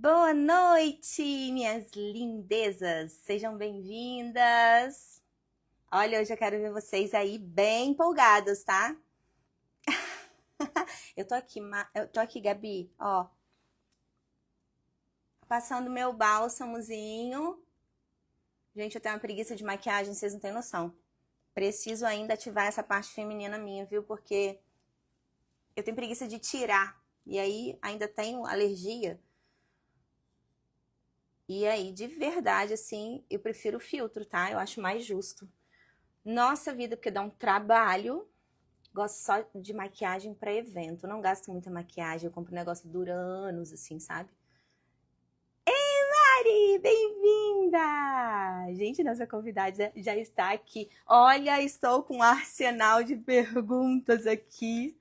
Boa noite, minhas lindezas! Sejam bem-vindas! Olha, hoje eu quero ver vocês aí bem empolgados, tá? Eu tô aqui, Gabi, ó, passando meu bálsamozinho. Gente, eu tenho uma preguiça de maquiagem, vocês não têm noção. Preciso ainda ativar essa parte feminina minha, viu? Porque eu tenho preguiça de tirar. E aí, ainda tenho alergia. E aí, de verdade, assim, eu prefiro o filtro, tá? Eu acho mais justo. Nossa vida, porque dá um trabalho. Gosto só de maquiagem para evento. Não gasto muita maquiagem. Eu compro um negócio que dura anos, assim, sabe? Mari, bem-vinda! Gente, nossa convidada já está aqui. Olha, estou com um arsenal de perguntas aqui.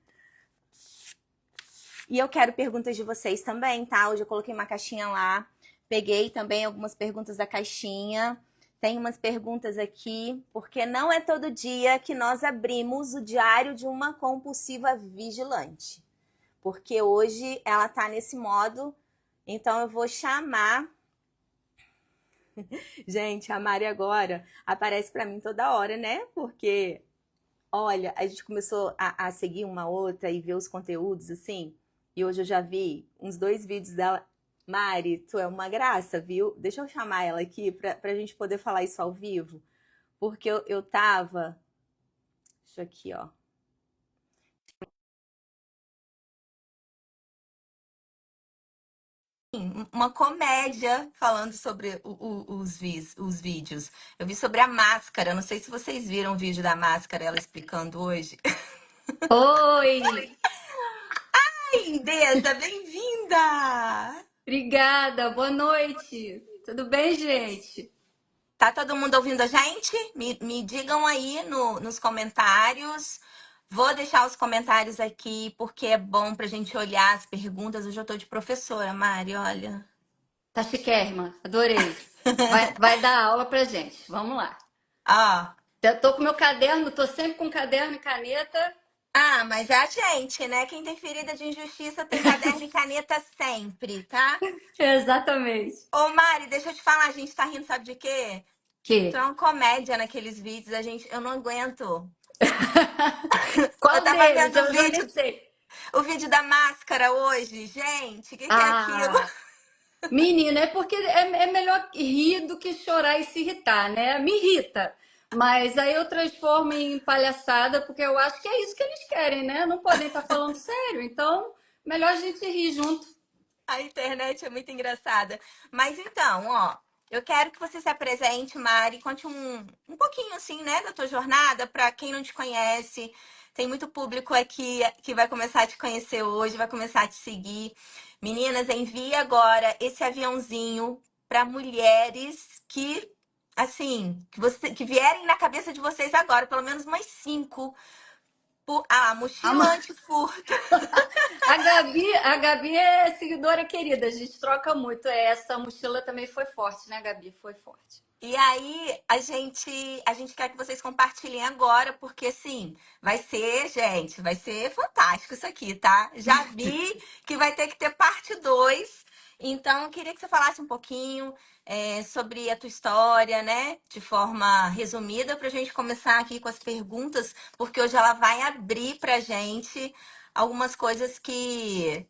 E eu quero perguntas de vocês também, tá? Hoje eu coloquei uma caixinha lá. Peguei também algumas perguntas da caixinha. Tem umas perguntas aqui, porque não é todo dia que nós abrimos o diário de uma compulsiva vigilante. Porque hoje ela tá nesse modo, então eu vou chamar. Gente, a Mari agora aparece para mim toda hora, né? Porque, olha, a gente começou a seguir uma outra e ver os conteúdos assim. E hoje eu já vi uns 2 vídeos dela. Mari, tu é uma graça, viu? Deixa eu chamar ela aqui pra gente poder falar isso ao vivo. Porque eu tava. Deixa eu aqui, ó. Uma comédia falando sobre os vídeos. Eu vi sobre a máscara. Não sei se vocês viram o vídeo da máscara, ela explicando hoje. Oi, Ai, lindeza, bem-vinda! obrigada, boa noite. Tudo bem, gente? Tá todo mundo ouvindo a gente? Me digam aí nos comentários. Vou deixar os comentários aqui porque é bom pra gente olhar as perguntas. Hoje eu tô de professora, Mari, olha. Tá chiquérrima, adorei. Vai dar aula pra gente, vamos lá. Ó. Eu tô com meu caderno, tô sempre com caderno e caneta. Ah, mas é a gente, né? Quem tem ferida de injustiça tem caderno e caneta sempre, tá? Exatamente. Ô, Mari, deixa eu te falar, a gente tá rindo, sabe de quê? Tu é Que? uma comédia naqueles vídeos, eu não aguento. Eu Qual tava deles? vendo Eu já nem sei. o vídeo da máscara hoje, gente, o que que é aquilo? Ah, menina, é porque é melhor rir do que chorar e se irritar, né? Me irrita. Mas aí eu transformo em palhaçada, porque eu acho que é isso que eles querem, né? Não podem estar falando sério. Então, melhor a gente rir junto. A internet é muito engraçada. Mas então, ó, eu quero que você se apresente, Mari, conte um pouquinho assim, né, da tua jornada, para quem não te conhece. Tem muito público aqui que vai começar a te conhecer hoje, vai começar a te seguir. Meninas, envie agora esse aviãozinho para mulheres que vierem na cabeça de vocês agora, pelo menos umas 5. A, Mochila Ma- antifurto. a Gabi é seguidora querida, a gente troca muito. Essa mochila também foi forte, né, Gabi? Foi forte. E aí, a gente quer que vocês compartilhem agora, porque assim, vai ser fantástico isso aqui, tá? Já vi que vai ter que ter parte 2. Então, eu queria que você falasse um pouquinho sobre a tua história, né? De forma resumida, pra gente começar aqui com as perguntas, porque hoje ela vai abrir pra gente algumas coisas que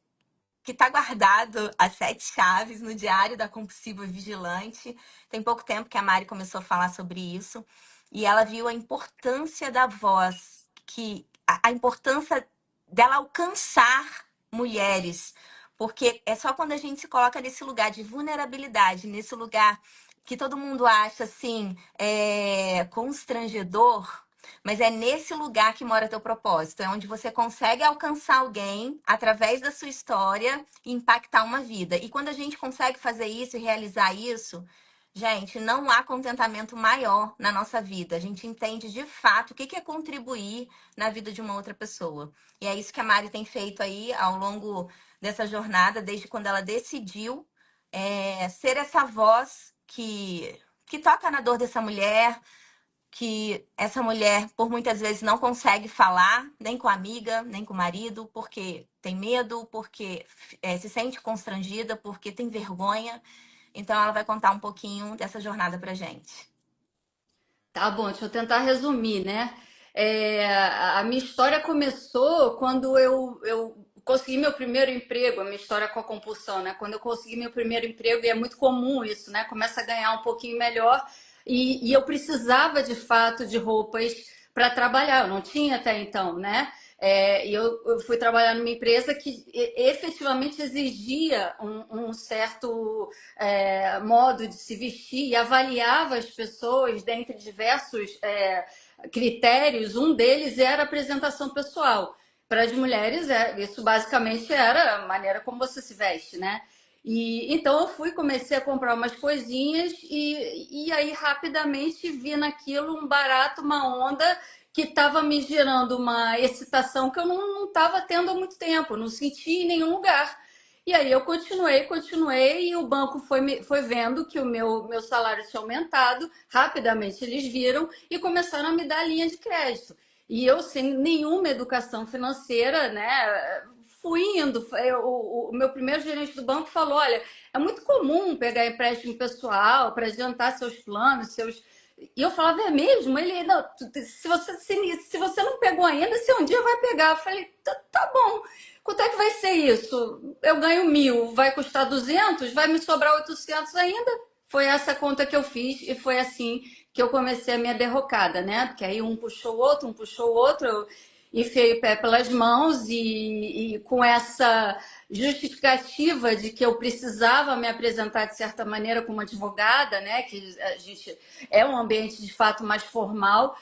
está guardado as 7 chaves no Diário da Compulsiva Vigilante. Tem pouco tempo que a Mari começou a falar sobre isso e ela viu a importância da voz, que a importância dela alcançar mulheres, porque é só quando a gente se coloca nesse lugar de vulnerabilidade, nesse lugar que todo mundo acha assim, constrangedor, mas é nesse lugar que mora teu propósito. É onde você consegue alcançar alguém através da sua história e impactar uma vida. E quando a gente consegue fazer isso e realizar isso, gente, não há contentamento maior na nossa vida. A gente entende de fato o que é contribuir na vida de uma outra pessoa. E é isso que a Mari tem feito aí ao longo dessa jornada, desde quando ela decidiu ser essa voz que toca na dor dessa mulher, que essa mulher, por muitas vezes, não consegue falar, nem com a amiga, nem com o marido, porque tem medo, porque se sente constrangida, porque tem vergonha. Então, ela vai contar um pouquinho dessa jornada pra gente. Tá bom, deixa eu tentar resumir, né? A minha história começou quando eu consegui meu primeiro emprego, a minha história com a compulsão, né? Quando eu consegui meu primeiro emprego, e é muito comum isso, né? Começa a ganhar um pouquinho melhor e eu precisava de fato de roupas para trabalhar, eu não tinha até então, né? E eu fui trabalhar numa empresa que efetivamente exigia um certo modo de se vestir e avaliava as pessoas dentre diversos critérios. Um deles era a apresentação pessoal. Para as mulheres, isso basicamente era a maneira como você se veste, né? E então eu fui, comecei a comprar umas coisinhas e aí rapidamente vi naquilo um barato, uma onda que estava me gerando uma excitação que eu não estava tendo há muito tempo, não senti em nenhum lugar. E aí eu continuei, e o banco foi vendo que o meu salário tinha aumentado, rapidamente eles viram e começaram a me dar linha de crédito. E eu, sem nenhuma educação financeira, né, fui indo. O meu primeiro gerente do banco falou: olha, é muito comum pegar empréstimo pessoal para adiantar seus planos, seus. E eu falava, é mesmo? Ele, não, se você não pegou ainda, você um dia vai pegar. Eu falei, tá bom. Quanto é que vai ser isso? Eu ganho 1.000, vai custar 200, vai me sobrar 800 ainda? Foi essa conta que eu fiz e foi assim que eu comecei a minha derrocada, né? Porque aí um puxou o outro, eu enfiei o pé pelas mãos e com essa justificativa de que eu precisava me apresentar de certa maneira como advogada, né? Que a gente é um ambiente de fato mais formal.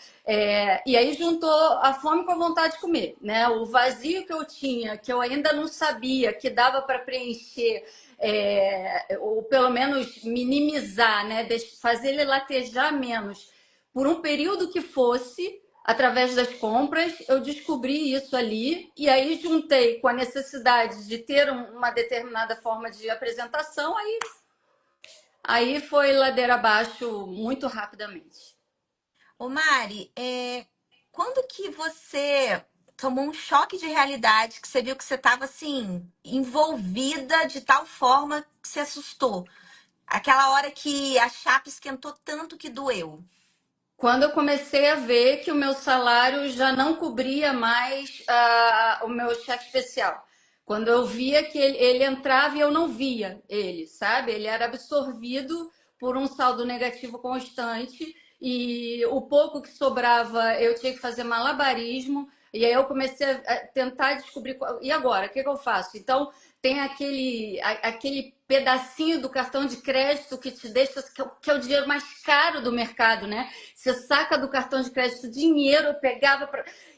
E aí juntou a fome com a vontade de comer, né? O vazio que eu tinha, que eu ainda não sabia que dava para preencher, ou pelo menos minimizar, né? Fazer ele latejar menos por um período que fosse, através das compras, eu descobri isso ali e aí juntei com a necessidade de ter uma determinada forma de apresentação, aí foi ladeira abaixo muito rapidamente. Ô Mari, quando que você tomou um choque de realidade, que você viu que você estava assim, envolvida de tal forma que se assustou? Aquela hora que a chapa esquentou tanto que doeu. Quando eu comecei a ver que o meu salário já não cobria mais o meu cheque especial. Quando eu via que ele entrava e eu não via ele, sabe? Ele era absorvido por um saldo negativo constante e o pouco que sobrava eu tinha que fazer malabarismo. E aí eu comecei a tentar descobrir. E agora? O que eu faço? Então, tem aquele pedacinho do cartão de crédito que te deixa, que é o dinheiro mais caro do mercado, né? Você saca do cartão de crédito dinheiro, eu pegava.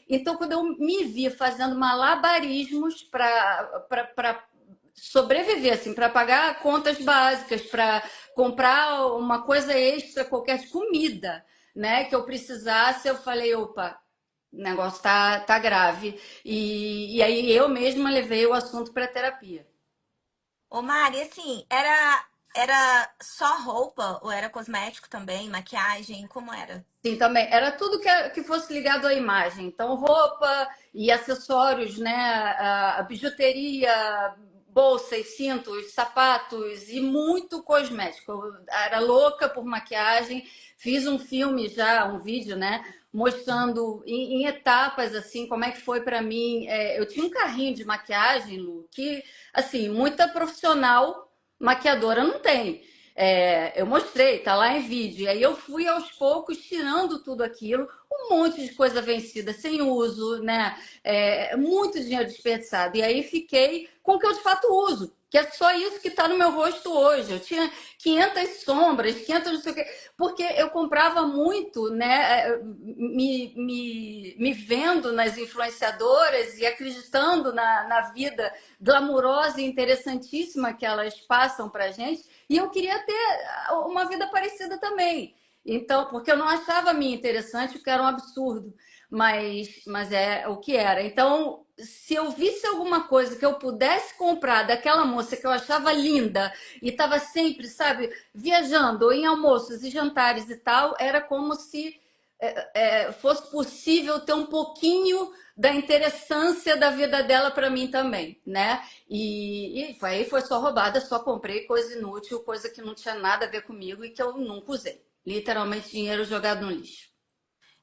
Então, quando eu me vi fazendo malabarismos para sobreviver, assim, para pagar contas básicas, para comprar uma coisa extra, qualquer de comida, né, que eu precisasse, eu falei, opa, o negócio tá grave. E aí eu mesma levei o assunto para terapia. Ô Mari, assim, era só roupa ou era cosmético também, maquiagem, como era? Sim, também. Era tudo que fosse ligado à imagem. Então, roupa e acessórios, né? A bijuteria, bolsas, cintos, sapatos e muito cosmético. Eu era louca por maquiagem. Fiz um filme já, um vídeo, né? Mostrando em etapas, assim, como é que foi para mim. Eu tinha um carrinho de maquiagem, Lu, que, assim, muita profissional maquiadora não tem. Eu mostrei, tá lá em vídeo. E aí eu fui aos poucos tirando tudo aquilo, um monte de coisa vencida, sem uso, né? Muito dinheiro desperdiçado. E aí fiquei com o que eu de fato uso, que é só isso que está no meu rosto hoje. Eu tinha 500 sombras, 500 não sei o quê, porque eu comprava muito, né? Me vendo nas influenciadoras e acreditando na vida glamurosa e interessantíssima que elas passam pra gente. E eu queria ter uma vida parecida também. Então, porque eu não achava a minha interessante, porque era um absurdo, mas é o que era. Então, se eu visse alguma coisa que eu pudesse comprar daquela moça que eu achava linda e estava sempre, sabe, viajando ou em almoços e jantares e tal, era como se fosse possível ter um pouquinho da interessância da vida dela para mim também, né? Aí foi só roubada, só comprei coisa inútil, coisa que não tinha nada a ver comigo e que eu nunca usei. Literalmente dinheiro jogado no lixo.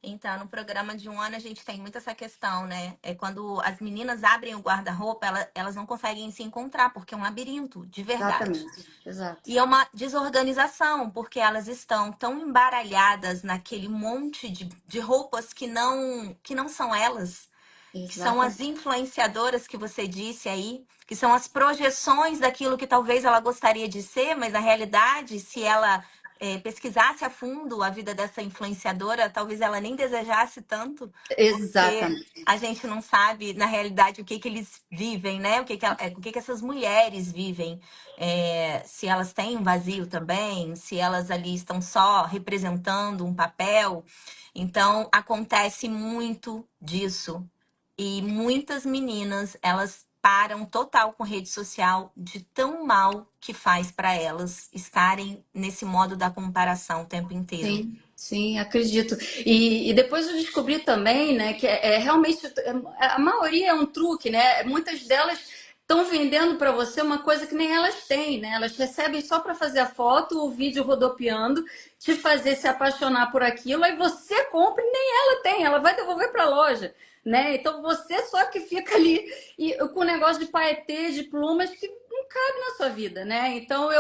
Então, no programa de um ano a gente tem muito essa questão, né? É quando as meninas abrem o guarda-roupa, elas não conseguem se encontrar, porque é um labirinto, de verdade. Exatamente, exato. E é uma desorganização, porque elas estão tão embaralhadas naquele monte de roupas que não são elas, que são as Exatamente. influenciadoras que você disse aí, que são as projeções daquilo que talvez ela gostaria de ser, mas na realidade, se ela pesquisasse a fundo a vida dessa influenciadora, talvez ela nem desejasse tanto, porque Exatamente. a gente não sabe, na realidade, o que que eles vivem, né? O que que essas mulheres vivem. Se elas têm um vazio também, se elas ali estão só representando um papel. Então, acontece muito disso. E muitas meninas, elas param total com rede social de tão mal que faz para elas estarem nesse modo da comparação o tempo inteiro. Sim, sim, acredito. E depois eu descobri também, né, que realmente a maioria é um truque, né? Muitas delas estão vendendo para você uma coisa que nem elas têm, né? Elas recebem só para fazer a foto, o vídeo rodopiando, te fazer se apaixonar por aquilo, aí você compra e nem ela tem, ela vai devolver para a loja, né? Então você só que fica ali com o negócio de paetê, de plumas que não cabe na sua vida, né? Então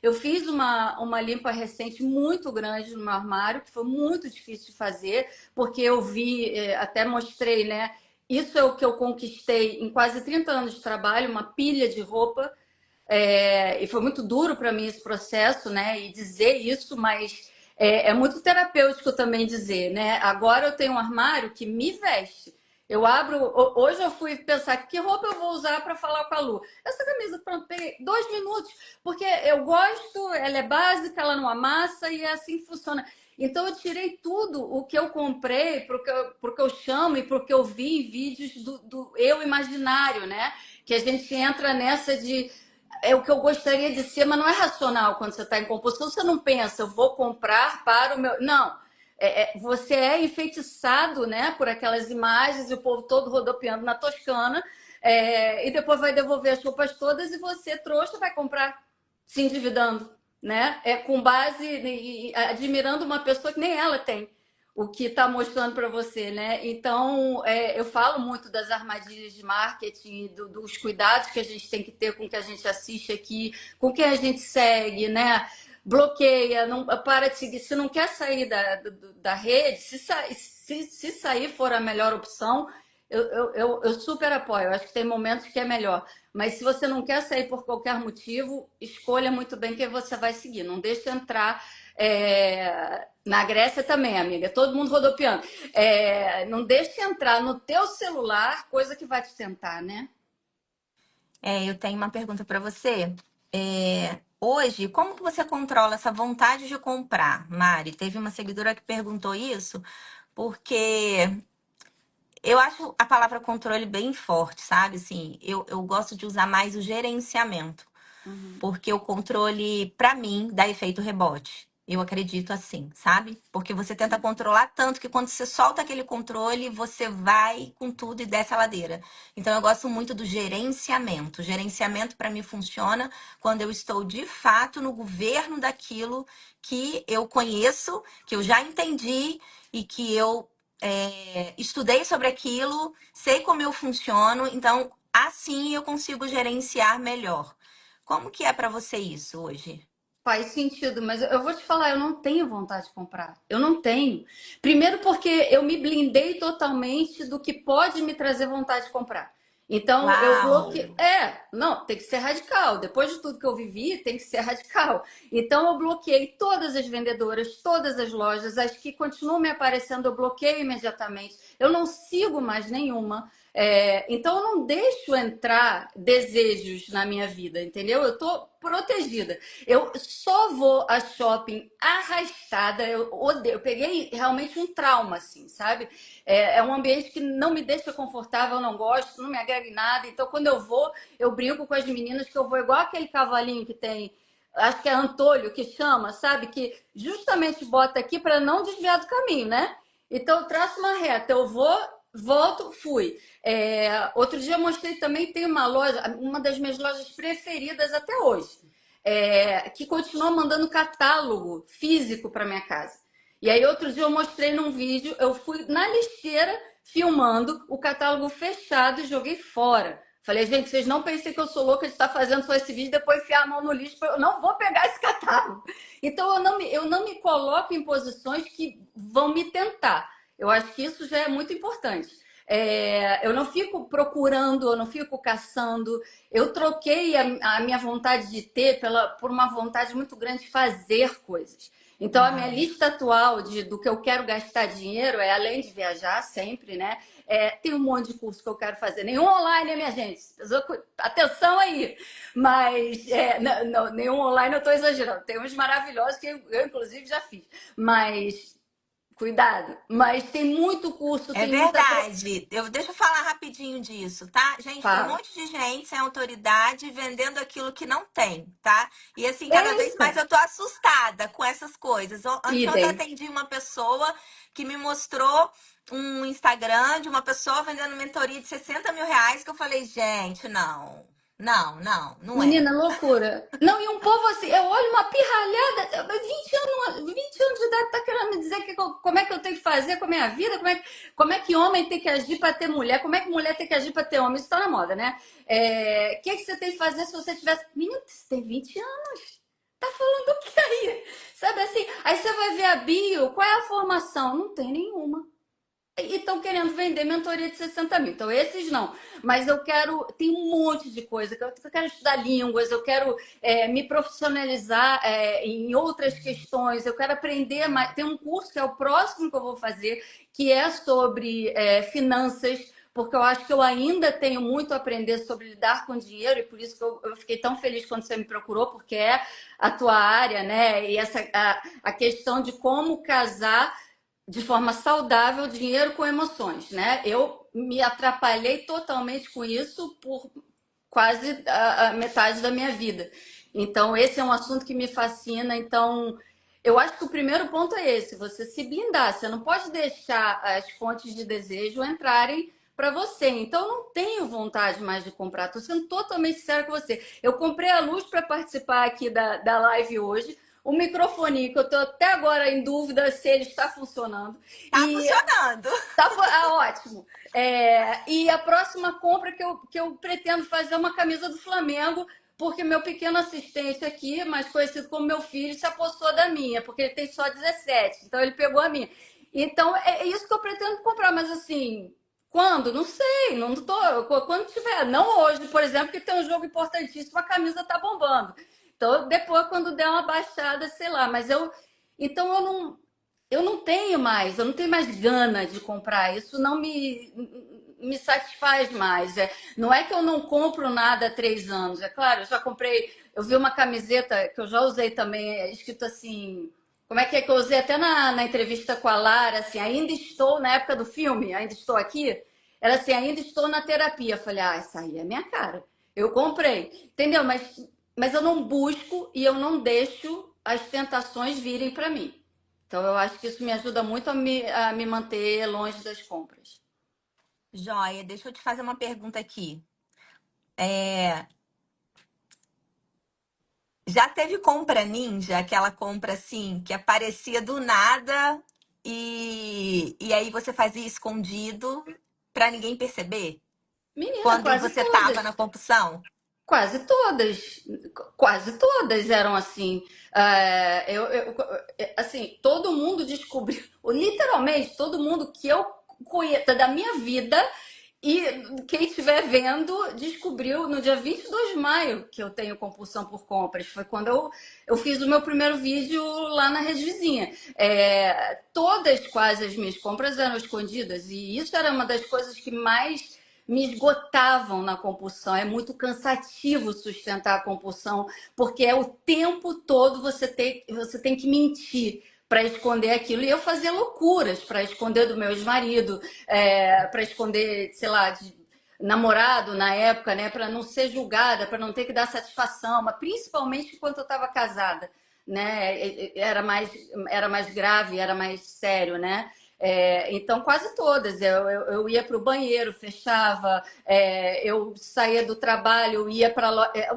eu fiz uma limpa recente muito grande no meu armário, que foi muito difícil de fazer, porque eu vi, até mostrei, né? Isso é o que eu conquistei em quase 30 anos de trabalho, uma pilha de roupa. E foi muito duro para mim esse processo, né? E dizer isso, mas é muito terapêutico também dizer, né? Agora eu tenho um armário que me veste. Eu abro. Hoje eu fui pensar que roupa eu vou usar para falar com a Lu. Essa camisa, pronto, peguei 2 minutos, porque eu gosto, ela é básica, ela não amassa e é assim que funciona. Então eu tirei tudo o que eu comprei, porque eu chamo e porque eu vi em vídeos do eu imaginário, né? Que a gente entra nessa de é o que eu gostaria de ser, mas não é racional quando você está em compulsão. Você não pensa, eu vou comprar para o meu. Não. Você é enfeitiçado, né, por aquelas imagens e o povo todo rodopiando na Toscana, e depois vai devolver as roupas todas e você, trouxa, vai comprar se endividando, né? Com base e admirando uma pessoa que nem ela tem o que está mostrando para você, né? Então, eu falo muito das armadilhas de marketing, dos cuidados que a gente tem que ter com o que a gente assiste aqui, com quem a gente segue, né? Bloqueia, não para de seguir. Se não quer sair da rede, se sair for a melhor opção, eu super apoio. Eu acho que tem momentos que é melhor. Mas se você não quer sair por qualquer motivo, escolha muito bem quem você vai seguir. Não deixe entrar. Na Grécia também, amiga, todo mundo rodopiando. Não deixe entrar no teu celular coisa que vai te tentar, né? Eu tenho uma pergunta para você. Hoje, como que você controla essa vontade de comprar, Mari? Teve uma seguidora que perguntou isso, porque eu acho a palavra controle bem forte, sabe? Assim, eu gosto de usar mais o gerenciamento. Uhum. Porque o controle, pra mim, dá efeito rebote. Eu acredito assim, sabe? Porque você tenta controlar tanto que quando você solta aquele controle, você vai com tudo e desce a ladeira. Então eu gosto muito do gerenciamento. O gerenciamento para mim funciona quando eu estou de fato no governo daquilo que eu conheço, que eu já entendi e que eu estudei sobre aquilo, sei como eu funciono, então assim eu consigo gerenciar melhor. Como que é pra você isso hoje? Faz sentido, mas eu vou te falar, eu não tenho vontade de comprar. Eu não tenho. Primeiro porque eu me blindei totalmente do que pode me trazer vontade de comprar. Então eu bloqueei. Uau! Não, tem que ser radical. Depois de tudo que eu vivi, tem que ser radical. Então eu bloqueei todas as vendedoras, todas as lojas, as que continuam me aparecendo, eu bloqueio imediatamente. Eu não sigo mais nenhuma. Então eu não deixo entrar desejos na minha vida, entendeu? Eu tô protegida. Eu só vou a shopping arrastada. Eu odeio. Eu peguei realmente um trauma, assim, sabe? É um ambiente que não me deixa confortável, eu não gosto, não me agrega em nada. Então, quando eu vou, eu brinco com as meninas que eu vou igual aquele cavalinho que tem. Acho que é Antolho que chama, sabe? Que justamente bota aqui para não desviar do caminho, né? Então, eu traço uma reta. Eu vou Volto, fui. Outro dia eu mostrei também, tem uma loja, uma das minhas lojas preferidas até hoje, que continua mandando catálogo físico para minha casa. E aí outro dia eu mostrei num vídeo, eu fui na lixeira filmando o catálogo fechado e joguei fora. Falei, gente, vocês não pensem que eu sou louca de estar fazendo só esse vídeo e depois enfiar a mão no lixo, eu não vou pegar esse catálogo. Então eu não me coloco em posições que vão me tentar. Eu acho que isso já é muito importante. Eu não fico procurando, eu não fico caçando. Eu troquei a minha vontade de ter por uma vontade muito grande de fazer coisas. Então, a minha Olha. lista atual do que eu quero gastar dinheiro é, além de viajar sempre, né? Tem um monte de curso que eu quero fazer. Nenhum online, né, minha gente? Atenção aí! Mas, não, nenhum online eu estou exagerando. Tem uns maravilhosos que eu, inclusive, já fiz. Mas, cuidado. Mas tem muito curso, É tem muita. verdade. Deixa eu falar rapidinho disso, tá? Gente, tem um Fala. monte de gente sem autoridade vendendo aquilo que não tem, tá? E assim, cada vez mais Eita! eu tô assustada com essas coisas. Anteontem eu Idem. atendi uma pessoa que me mostrou um Instagram de uma pessoa vendendo mentoria de R$ 60.000, que eu falei, gente, não. Não, não, não é. Menina, loucura. Não, e um povo assim, eu olho uma pirralhada, 20 anos de idade, tá querendo me dizer como é que eu tenho que fazer com a minha vida, como é que homem tem que agir para ter mulher, como é que mulher tem que agir para ter homem, isso tá na moda, né? O que você tem que fazer se você tivesse. Menina, você tem 20 anos. Tá falando o que aí? Sabe assim? Aí você vai ver a bio, qual é a formação? Não tem nenhuma. E estão querendo vender mentoria de 60 mil. Então, esses não. Mas eu quero. Tem um monte de coisa. Eu quero estudar línguas, eu quero me profissionalizar em outras questões, eu quero aprender mais. Tem um curso que é o próximo que eu vou fazer, que é sobre finanças. Porque eu acho que eu ainda tenho muito a aprender sobre lidar com dinheiro, e por isso que eu fiquei tão feliz quando você me procurou, porque é a tua área, né? E a questão de como casar de forma saudável dinheiro com emoções, né? Eu me atrapalhei totalmente com isso por quase a metade da minha vida. Então, esse é um assunto que me fascina. Então, eu acho que o primeiro ponto é esse: você se blindar. Você não pode deixar as fontes de desejo entrarem para você. Então, eu não tenho vontade mais de comprar. Estou sendo totalmente sincera com você. Eu comprei a luz para participar aqui da live hoje. O microfone, que eu estou até agora em dúvida se ele está funcionando. Tá E funcionando. ótimo. E a próxima compra que eu pretendo fazer é uma camisa do Flamengo, porque meu pequeno assistente aqui, mais conhecido como meu filho, se apossou da minha, porque ele tem só 17, então ele pegou a minha. Então é isso que eu pretendo comprar, mas assim, quando? Não sei, não tô. Quando tiver, não hoje, por exemplo, que tem um jogo importantíssimo, a camisa tá bombando. Então depois, quando der uma baixada, sei lá, mas então eu não tenho mais gana de comprar. Isso não me satisfaz mais. Não é que eu não compro nada há 3 anos. É claro, eu já comprei. Eu vi uma camiseta que eu já usei também, escrito assim. Como é que eu usei até na entrevista com a Lara, assim, ainda estou na época do filme, ainda estou aqui. Era assim, ainda estou na terapia. Eu falei, essa aí é a minha cara. Eu comprei, entendeu? Mas eu não busco e eu não deixo as tentações virem para mim. Então, eu acho que isso me ajuda muito a me manter longe das compras. Joia, deixa eu te fazer uma pergunta aqui. É, Já teve compra ninja, aquela compra assim, que aparecia do nada e aí você fazia escondido pra ninguém perceber? Menina, Quando quase você tava na todas. compulsão? Quase todas. Quase todas eram assim. Assim, todo mundo descobriu, literalmente, todo mundo que eu conheço da minha vida. E quem estiver vendo descobriu no dia 22 de maio que eu tenho compulsão por compras. Foi quando eu fiz o meu primeiro vídeo lá na Rede Vizinha. Todas quase as minhas compras eram escondidas. E isso era uma das coisas que mais me esgotavam na compulsão. É muito cansativo sustentar a compulsão, porque é o tempo todo você tem que mentir para esconder aquilo. E eu fazia loucuras para esconder do meu ex-marido, para esconder, sei lá, de namorado na época, né, para não ser julgada, para não ter que dar satisfação, mas principalmente enquanto eu estava casada, né, era mais grave, era mais sério, né? Então, quase todas. Eu ia para o banheiro, fechava, eu saía do trabalho, ia para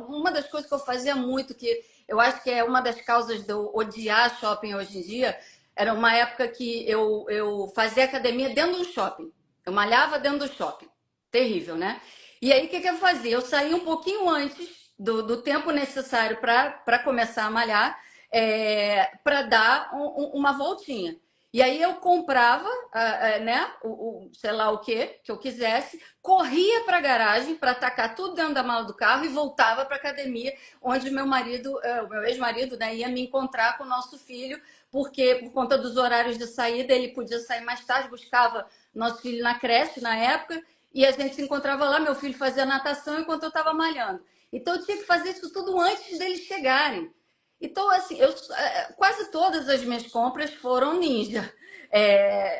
uma das coisas que eu fazia muito, que eu acho que é uma das causas de eu odiar shopping hoje em dia, era uma época que eu fazia academia dentro do shopping. Eu malhava dentro do shopping. Terrível, né? E aí, o que eu fazia? Eu saía um pouquinho antes do tempo necessário para começar a malhar, para dar uma voltinha. E aí eu comprava, né, sei lá o que eu quisesse, corria para a garagem para tacar tudo dentro da mala do carro e voltava para a academia, onde meu marido, o meu ex-marido, né, ia me encontrar com o nosso filho, porque por conta dos horários de saída ele podia sair mais tarde, buscava nosso filho na creche na época, e a gente se encontrava lá, meu filho fazia natação enquanto eu estava malhando. Então eu tinha que fazer isso tudo antes deles chegarem. Então, assim, quase todas as minhas compras foram ninja.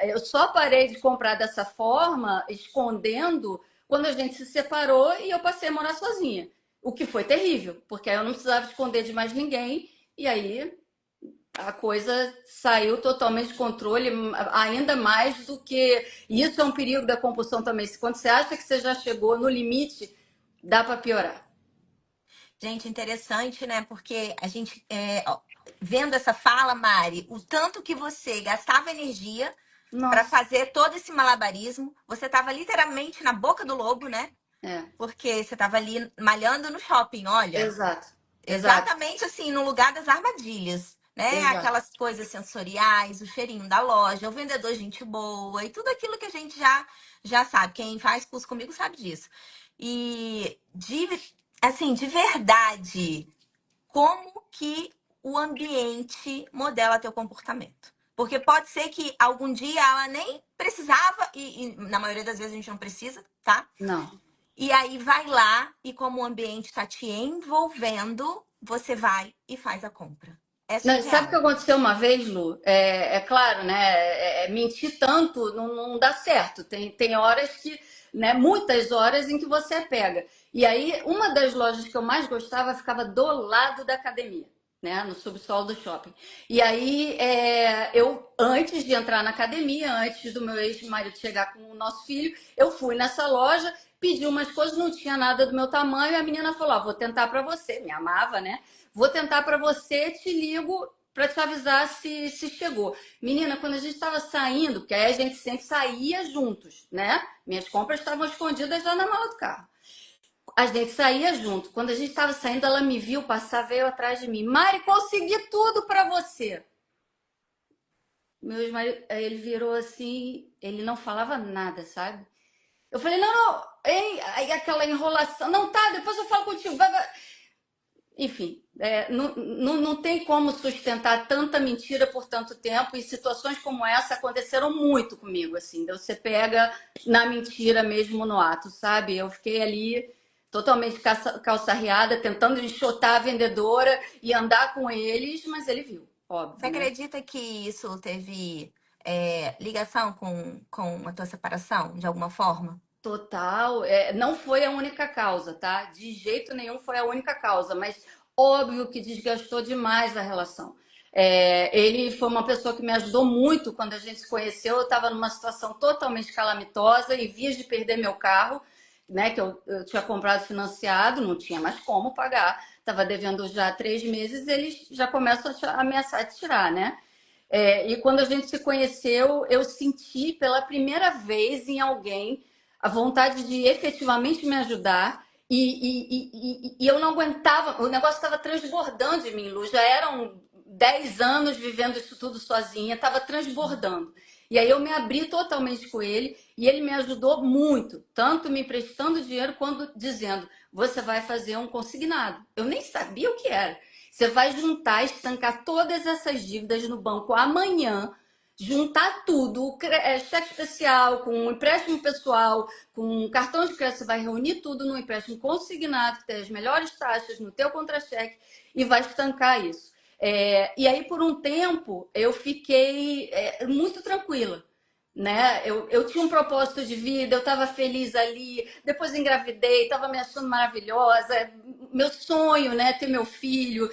Eu só parei de comprar dessa forma, escondendo, quando a gente se separou e eu passei a morar sozinha. O que foi terrível, porque aí eu não precisava esconder de mais ninguém, e aí a coisa saiu totalmente de controle, ainda mais do que. Isso é um perigo da compulsão também. Quando você acha que você já chegou no limite, dá para piorar. Gente, interessante, né? Porque a gente, ó, vendo essa fala, Mari, o tanto que você gastava energia para Nossa, fazer todo esse malabarismo, você estava literalmente na boca do lobo, né? é, Porque você estava ali malhando no shopping, olha. exato, exato, Exatamente assim, no lugar das armadilhas, né? exato. Aquelas coisas sensoriais, o cheirinho da loja, o vendedor gente boa e tudo aquilo que a gente já sabe. Quem faz curso comigo sabe disso. E assim, de verdade, como que o ambiente modela teu comportamento? Porque pode ser que algum dia ela nem precisava, e na maioria das vezes a gente não precisa, tá? Não. E aí vai lá e como o ambiente está te envolvendo, você vai e faz a compra. É Não, sabe o que surreal. aconteceu uma vez, Lu? É claro, né? Mentir tanto não dá certo. Tem horas que, né? Muitas horas em que você pega. E aí, uma das lojas que eu mais gostava ficava do lado da academia, né? No subsolo do shopping. E aí, eu, antes de entrar na academia, antes do meu ex-marido chegar com o nosso filho, eu fui nessa loja, pedi umas coisas, não tinha nada do meu tamanho. E a menina falou: Vou tentar para você. Me amava, né? Vou tentar para você, te ligo para te avisar se chegou. Menina, quando a gente estava saindo, porque aí a gente sempre saía juntos, né? Minhas compras estavam escondidas já na mala do carro. A gente saía junto. Quando a gente estava saindo, ela me viu passar, veio atrás de mim. Mari, consegui tudo para você. Meu ex-marido, aí ele virou assim, ele não falava nada, sabe? Eu falei, não, não, hein? Aí aquela enrolação. Não, tá, depois eu falo contigo. Vai. Enfim, não tem como sustentar tanta mentira por tanto tempo, e situações como essa aconteceram muito comigo, assim, você pega na mentira mesmo no ato, sabe? Eu fiquei ali totalmente calçarreada, tentando enxotar a vendedora e andar com eles, mas ele viu, Você óbvio, né? acredita que isso teve ligação com a tua separação, de alguma forma? Total, não foi a única causa, tá? De jeito nenhum foi a única causa, mas óbvio que desgastou demais a relação. Ele foi uma pessoa que me ajudou muito quando a gente se conheceu. Eu estava numa situação totalmente calamitosa, em vias de perder meu carro, né? Que eu tinha comprado financiado, não tinha mais como pagar, estava devendo já 3 meses. Eles já começam a ameaçar de tirar, né? E quando a gente se conheceu, eu senti pela primeira vez em alguém a vontade de efetivamente me ajudar. E eu não aguentava, o negócio estava transbordando de mim, Lu. Já eram 10 anos vivendo isso tudo sozinha, estava transbordando. E aí eu me abri totalmente com ele e ele me ajudou muito, tanto me emprestando dinheiro quanto dizendo: você vai fazer um consignado. Eu nem sabia o que era. Você vai juntar, estancar todas essas dívidas no banco amanhã, juntar tudo, cheque especial, com um empréstimo pessoal, com um cartão de crédito, você vai reunir tudo num empréstimo consignado, que tem as melhores taxas no teu contra-cheque e vai estancar isso. E aí, por um tempo, eu fiquei muito tranquila. Né? Eu tinha um propósito de vida, eu estava feliz ali, depois engravidei, estava me achando maravilhosa, meu sonho, né, ter meu filho.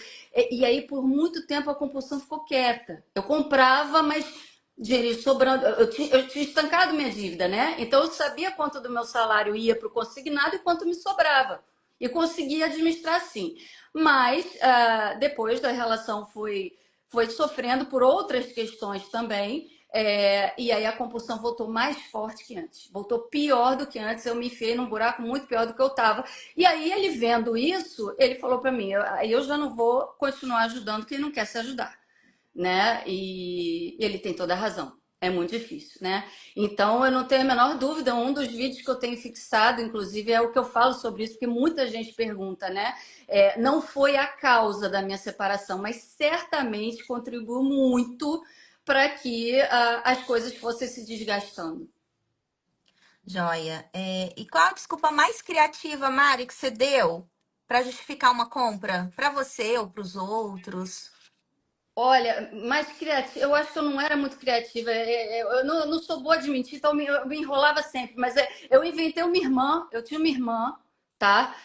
E aí, por muito tempo, a compulsão ficou quieta. Eu comprava, mas dinheiro sobrando. Eu tinha estancado minha dívida, né? Então eu sabia quanto do meu salário ia para o consignado e quanto me sobrava. E conseguia administrar assim. Mas depois a relação foi sofrendo por outras questões também. E aí a compulsão voltou mais forte que antes. Voltou pior do que antes. Eu me enfiei num buraco muito pior do que eu estava. E aí ele vendo isso, ele falou para mim: aí eu já não vou continuar ajudando quem não quer se ajudar, né? E ele tem toda a razão. É muito difícil, né? Então, eu não tenho a menor dúvida. Um dos vídeos que eu tenho fixado, inclusive, é o que eu falo sobre isso, porque muita gente pergunta, né? Não foi a causa da minha separação, mas certamente contribuiu muito para que as coisas fossem se desgastando. Joia. E qual a desculpa mais criativa, Mari, que você deu para justificar uma compra? Para você ou para os outros? Olha, mais criativa, eu acho que eu não era muito criativa. Eu não sou boa de mentir, então eu me enrolava sempre. Mas eu inventei uma irmã, eu tinha uma irmã, tá?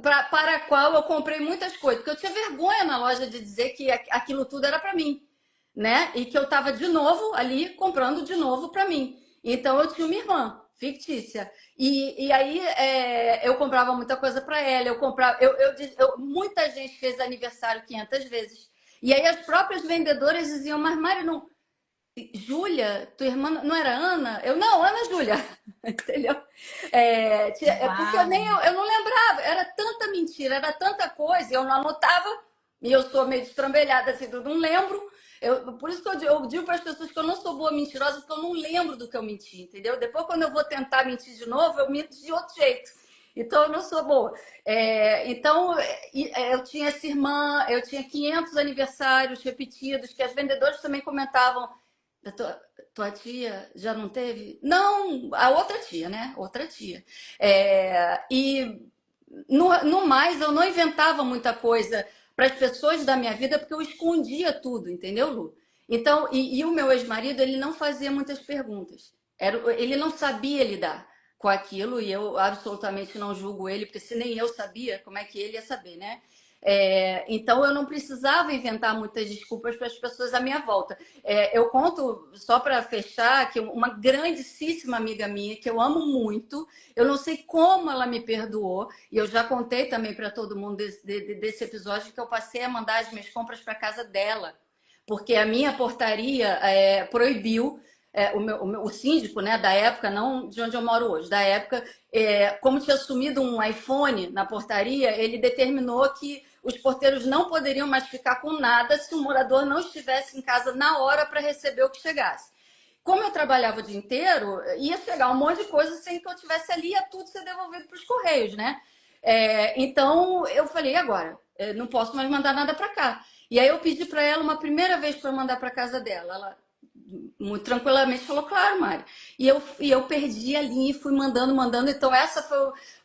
Para a qual eu comprei muitas coisas, porque eu tinha vergonha na loja de dizer que aquilo tudo era para mim, né? E que eu estava de novo ali comprando de novo para mim. Então eu tinha uma irmã fictícia. E aí eu comprava muita coisa para ela, eu comprava, muita gente fez aniversário 500 vezes. E aí as próprias vendedoras diziam, mas Mari, não, Júlia, tua irmã não era Ana? Eu, não, Ana Júlia, entendeu? Porque eu Uau! nem eu não lembrava, era tanta mentira, era tanta coisa, eu não anotava, e eu sou meio destrambelhada, assim, eu não lembro. Por isso que eu digo para as pessoas que eu não sou boa mentirosa, porque eu não lembro do que eu menti, entendeu? Depois, quando eu vou tentar mentir de novo, eu minto de outro jeito. Então, eu não sou boa. Então, eu tinha essa irmã, eu tinha 500 aniversários repetidos, que as vendedoras também comentavam. A tua tia já não teve? Não, a outra tia, né? Outra tia. E no mais, eu não inventava muita coisa para as pessoas da minha vida, porque eu escondia tudo, entendeu, Lu? Então, e o meu ex-marido, ele não fazia muitas perguntas. Ele não sabia lidar com aquilo, e eu absolutamente não julgo ele, porque se nem eu sabia, como é que ele ia saber, né? Então eu não precisava inventar muitas desculpas para as pessoas à minha volta. Eu conto, só para fechar, que uma grandíssima amiga minha, que eu amo muito, eu não sei como ela me perdoou, e eu já contei também para todo mundo desse episódio, que eu passei a mandar as minhas compras para casa dela, porque a minha portaria proibiu. O síndico, né, da época, não de onde eu moro hoje, da época, como tinha sumido um iPhone na portaria, ele determinou que os porteiros não poderiam mais ficar com nada se o morador não estivesse em casa na hora para receber o que chegasse. Como eu trabalhava o dia inteiro, ia chegar um monte de coisa sem que eu tivesse ali, ia tudo ser devolvido para os correios, né? Então eu falei, e agora? Não posso mais mandar nada para cá. E aí eu pedi para ela uma primeira vez para mandar para casa dela. Ela muito tranquilamente falou, claro, Mari. E eu perdi a linha e fui mandando, mandando. Então, essa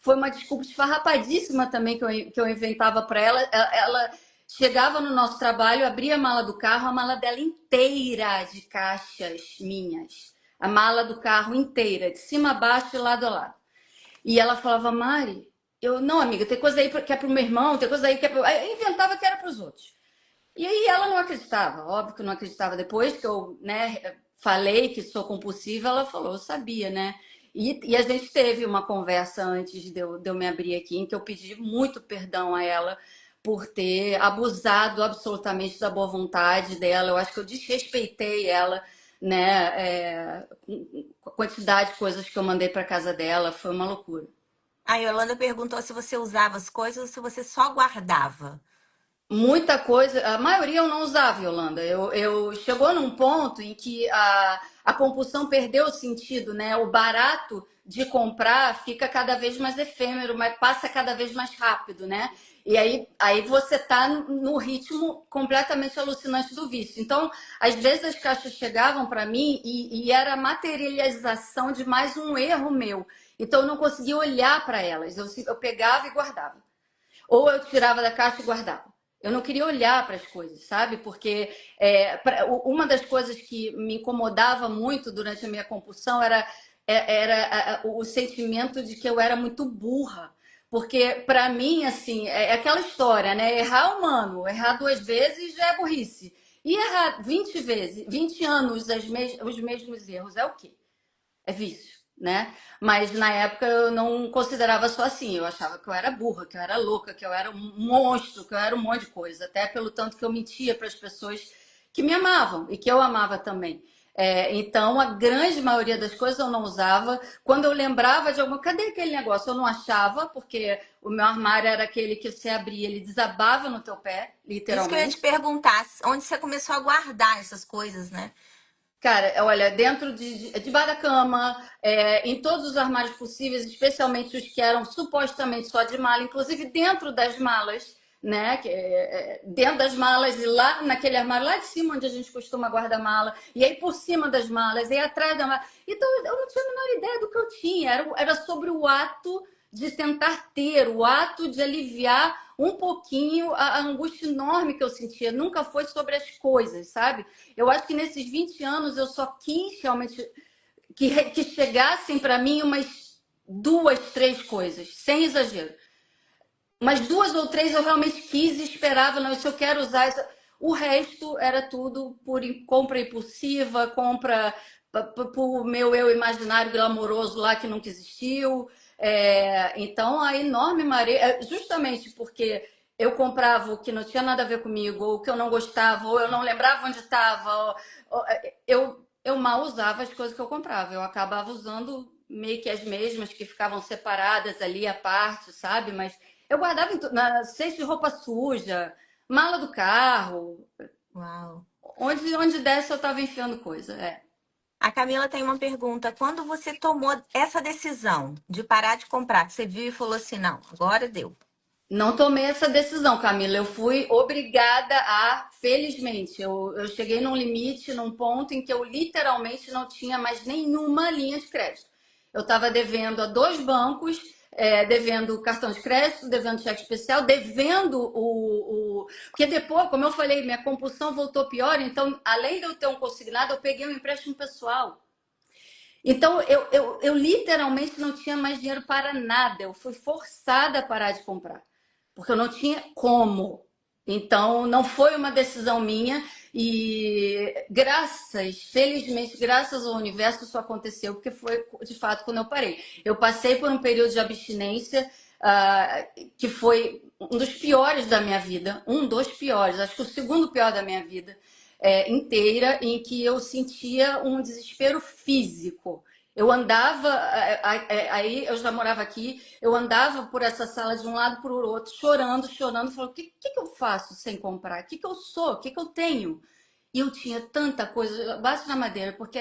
foi uma desculpa esfarrapadíssima também que eu inventava para ela. Ela chegava no nosso trabalho, abria a mala do carro, a mala dela inteira de caixas minhas. A mala do carro inteira, de cima a baixo e lado a lado. E ela falava, Mari, não, amiga, tem coisa aí que é pro meu irmão, tem coisa aí que é pro... Aí eu inventava que era para os outros. E aí ela não acreditava, óbvio que não acreditava. Depois que eu, né, falei que sou compulsiva, ela falou, eu sabia, né? E a gente teve uma conversa antes de eu me abrir aqui, em que eu pedi muito perdão a ela por ter abusado absolutamente da boa vontade dela. Eu acho que eu desrespeitei ela, né? Com a quantidade de coisas que eu mandei para casa dela, foi uma loucura. A Yolanda perguntou se você usava as coisas ou se você só guardava. Muita coisa, a maioria eu não usava, Yolanda. Chegou num ponto em que a compulsão perdeu o sentido, né? O barato de comprar fica cada vez mais efêmero, mas passa cada vez mais rápido, né? E aí você tá no ritmo completamente alucinante do vício. Então, às vezes as caixas chegavam para mim e era a materialização de mais um erro meu. Então, eu não conseguia olhar para elas. Eu pegava e guardava. Ou eu tirava da caixa e guardava. Eu não queria olhar para as coisas, sabe? Porque uma das coisas que me incomodava muito durante a minha compulsão era o sentimento de que eu era muito burra. Porque, para mim, assim, é aquela história, né? Errar é humano, errar duas vezes já é burrice. E errar 20 vezes, 20 anos os mesmos erros é o quê? É vício, né? Mas na época eu não considerava só assim. Eu achava que eu era burra, que eu era louca, que eu era um monstro, que eu era um monte de coisa. Até pelo tanto que eu mentia para as pessoas que me amavam e que eu amava também. Então, a grande maioria das coisas eu não usava. Quando eu lembrava de alguma, cadê aquele negócio? Eu não achava, porque o meu armário era aquele que você abria, ele desabava no teu pé, Isso que eu ia te literalmente. perguntar, onde você começou a guardar essas coisas, né? Cara, olha, dentro debaixo da cama, em todos os armários possíveis, especialmente os que eram supostamente só de mala, inclusive dentro das malas, né? Dentro das malas e lá naquele armário lá de cima onde a gente costuma guardar mala, e aí por cima das malas, e aí atrás da mala. Então eu não tinha a menor ideia do que eu tinha. Era sobre o ato de tentar ter, o ato de aliviar um pouquinho a angústia enorme que eu sentia. Nunca foi sobre as coisas, sabe? Eu acho que nesses 20 anos eu só quis realmente que chegassem para mim umas duas, três coisas, sem exagero. Umas duas ou três eu realmente quis e esperava, não, isso eu quero usar. Isso. O resto era tudo por compra impulsiva, compra por meu eu imaginário glamouroso lá que nunca existiu. Então, a enorme maré, justamente porque eu comprava o que não tinha nada a ver comigo, ou o que eu não gostava, ou eu não lembrava onde estava, eu mal usava as coisas que eu comprava. Eu acabava usando meio que as mesmas que ficavam separadas ali à parte, sabe? Mas eu guardava na cesto de roupa suja, mala do carro, Uau. onde desse eu estava enfiando coisa. A Camila tem uma pergunta. Quando você tomou essa decisão de parar de comprar, que você viu e falou assim, não, agora deu. Não tomei essa decisão, Camila. Eu fui obrigada a, felizmente, eu cheguei num limite, num ponto em que eu literalmente não tinha mais nenhuma linha de crédito. Eu estava devendo a dois bancos, devendo cartão de crédito, devendo cheque especial, devendo Porque depois, como eu falei, minha compulsão voltou pior, então, além de eu ter um consignado, eu peguei um empréstimo pessoal. Então, eu literalmente não tinha mais dinheiro para nada. Eu fui forçada a parar de comprar, porque eu não tinha como. Então, não foi uma decisão minha e felizmente, graças ao universo, isso aconteceu, porque foi de fato quando eu parei. Eu passei por um período de abstinência, que foi um dos piores da minha vida, um dos piores, acho que o segundo pior da minha vida inteira, em que eu sentia um desespero físico. Eu andava, aí eu já morava aqui, eu andava por essa sala de um lado para o outro, chorando, chorando, falando: o que eu faço sem comprar? O que eu sou? O que eu tenho? E eu tinha tanta coisa, bate na madeira, porque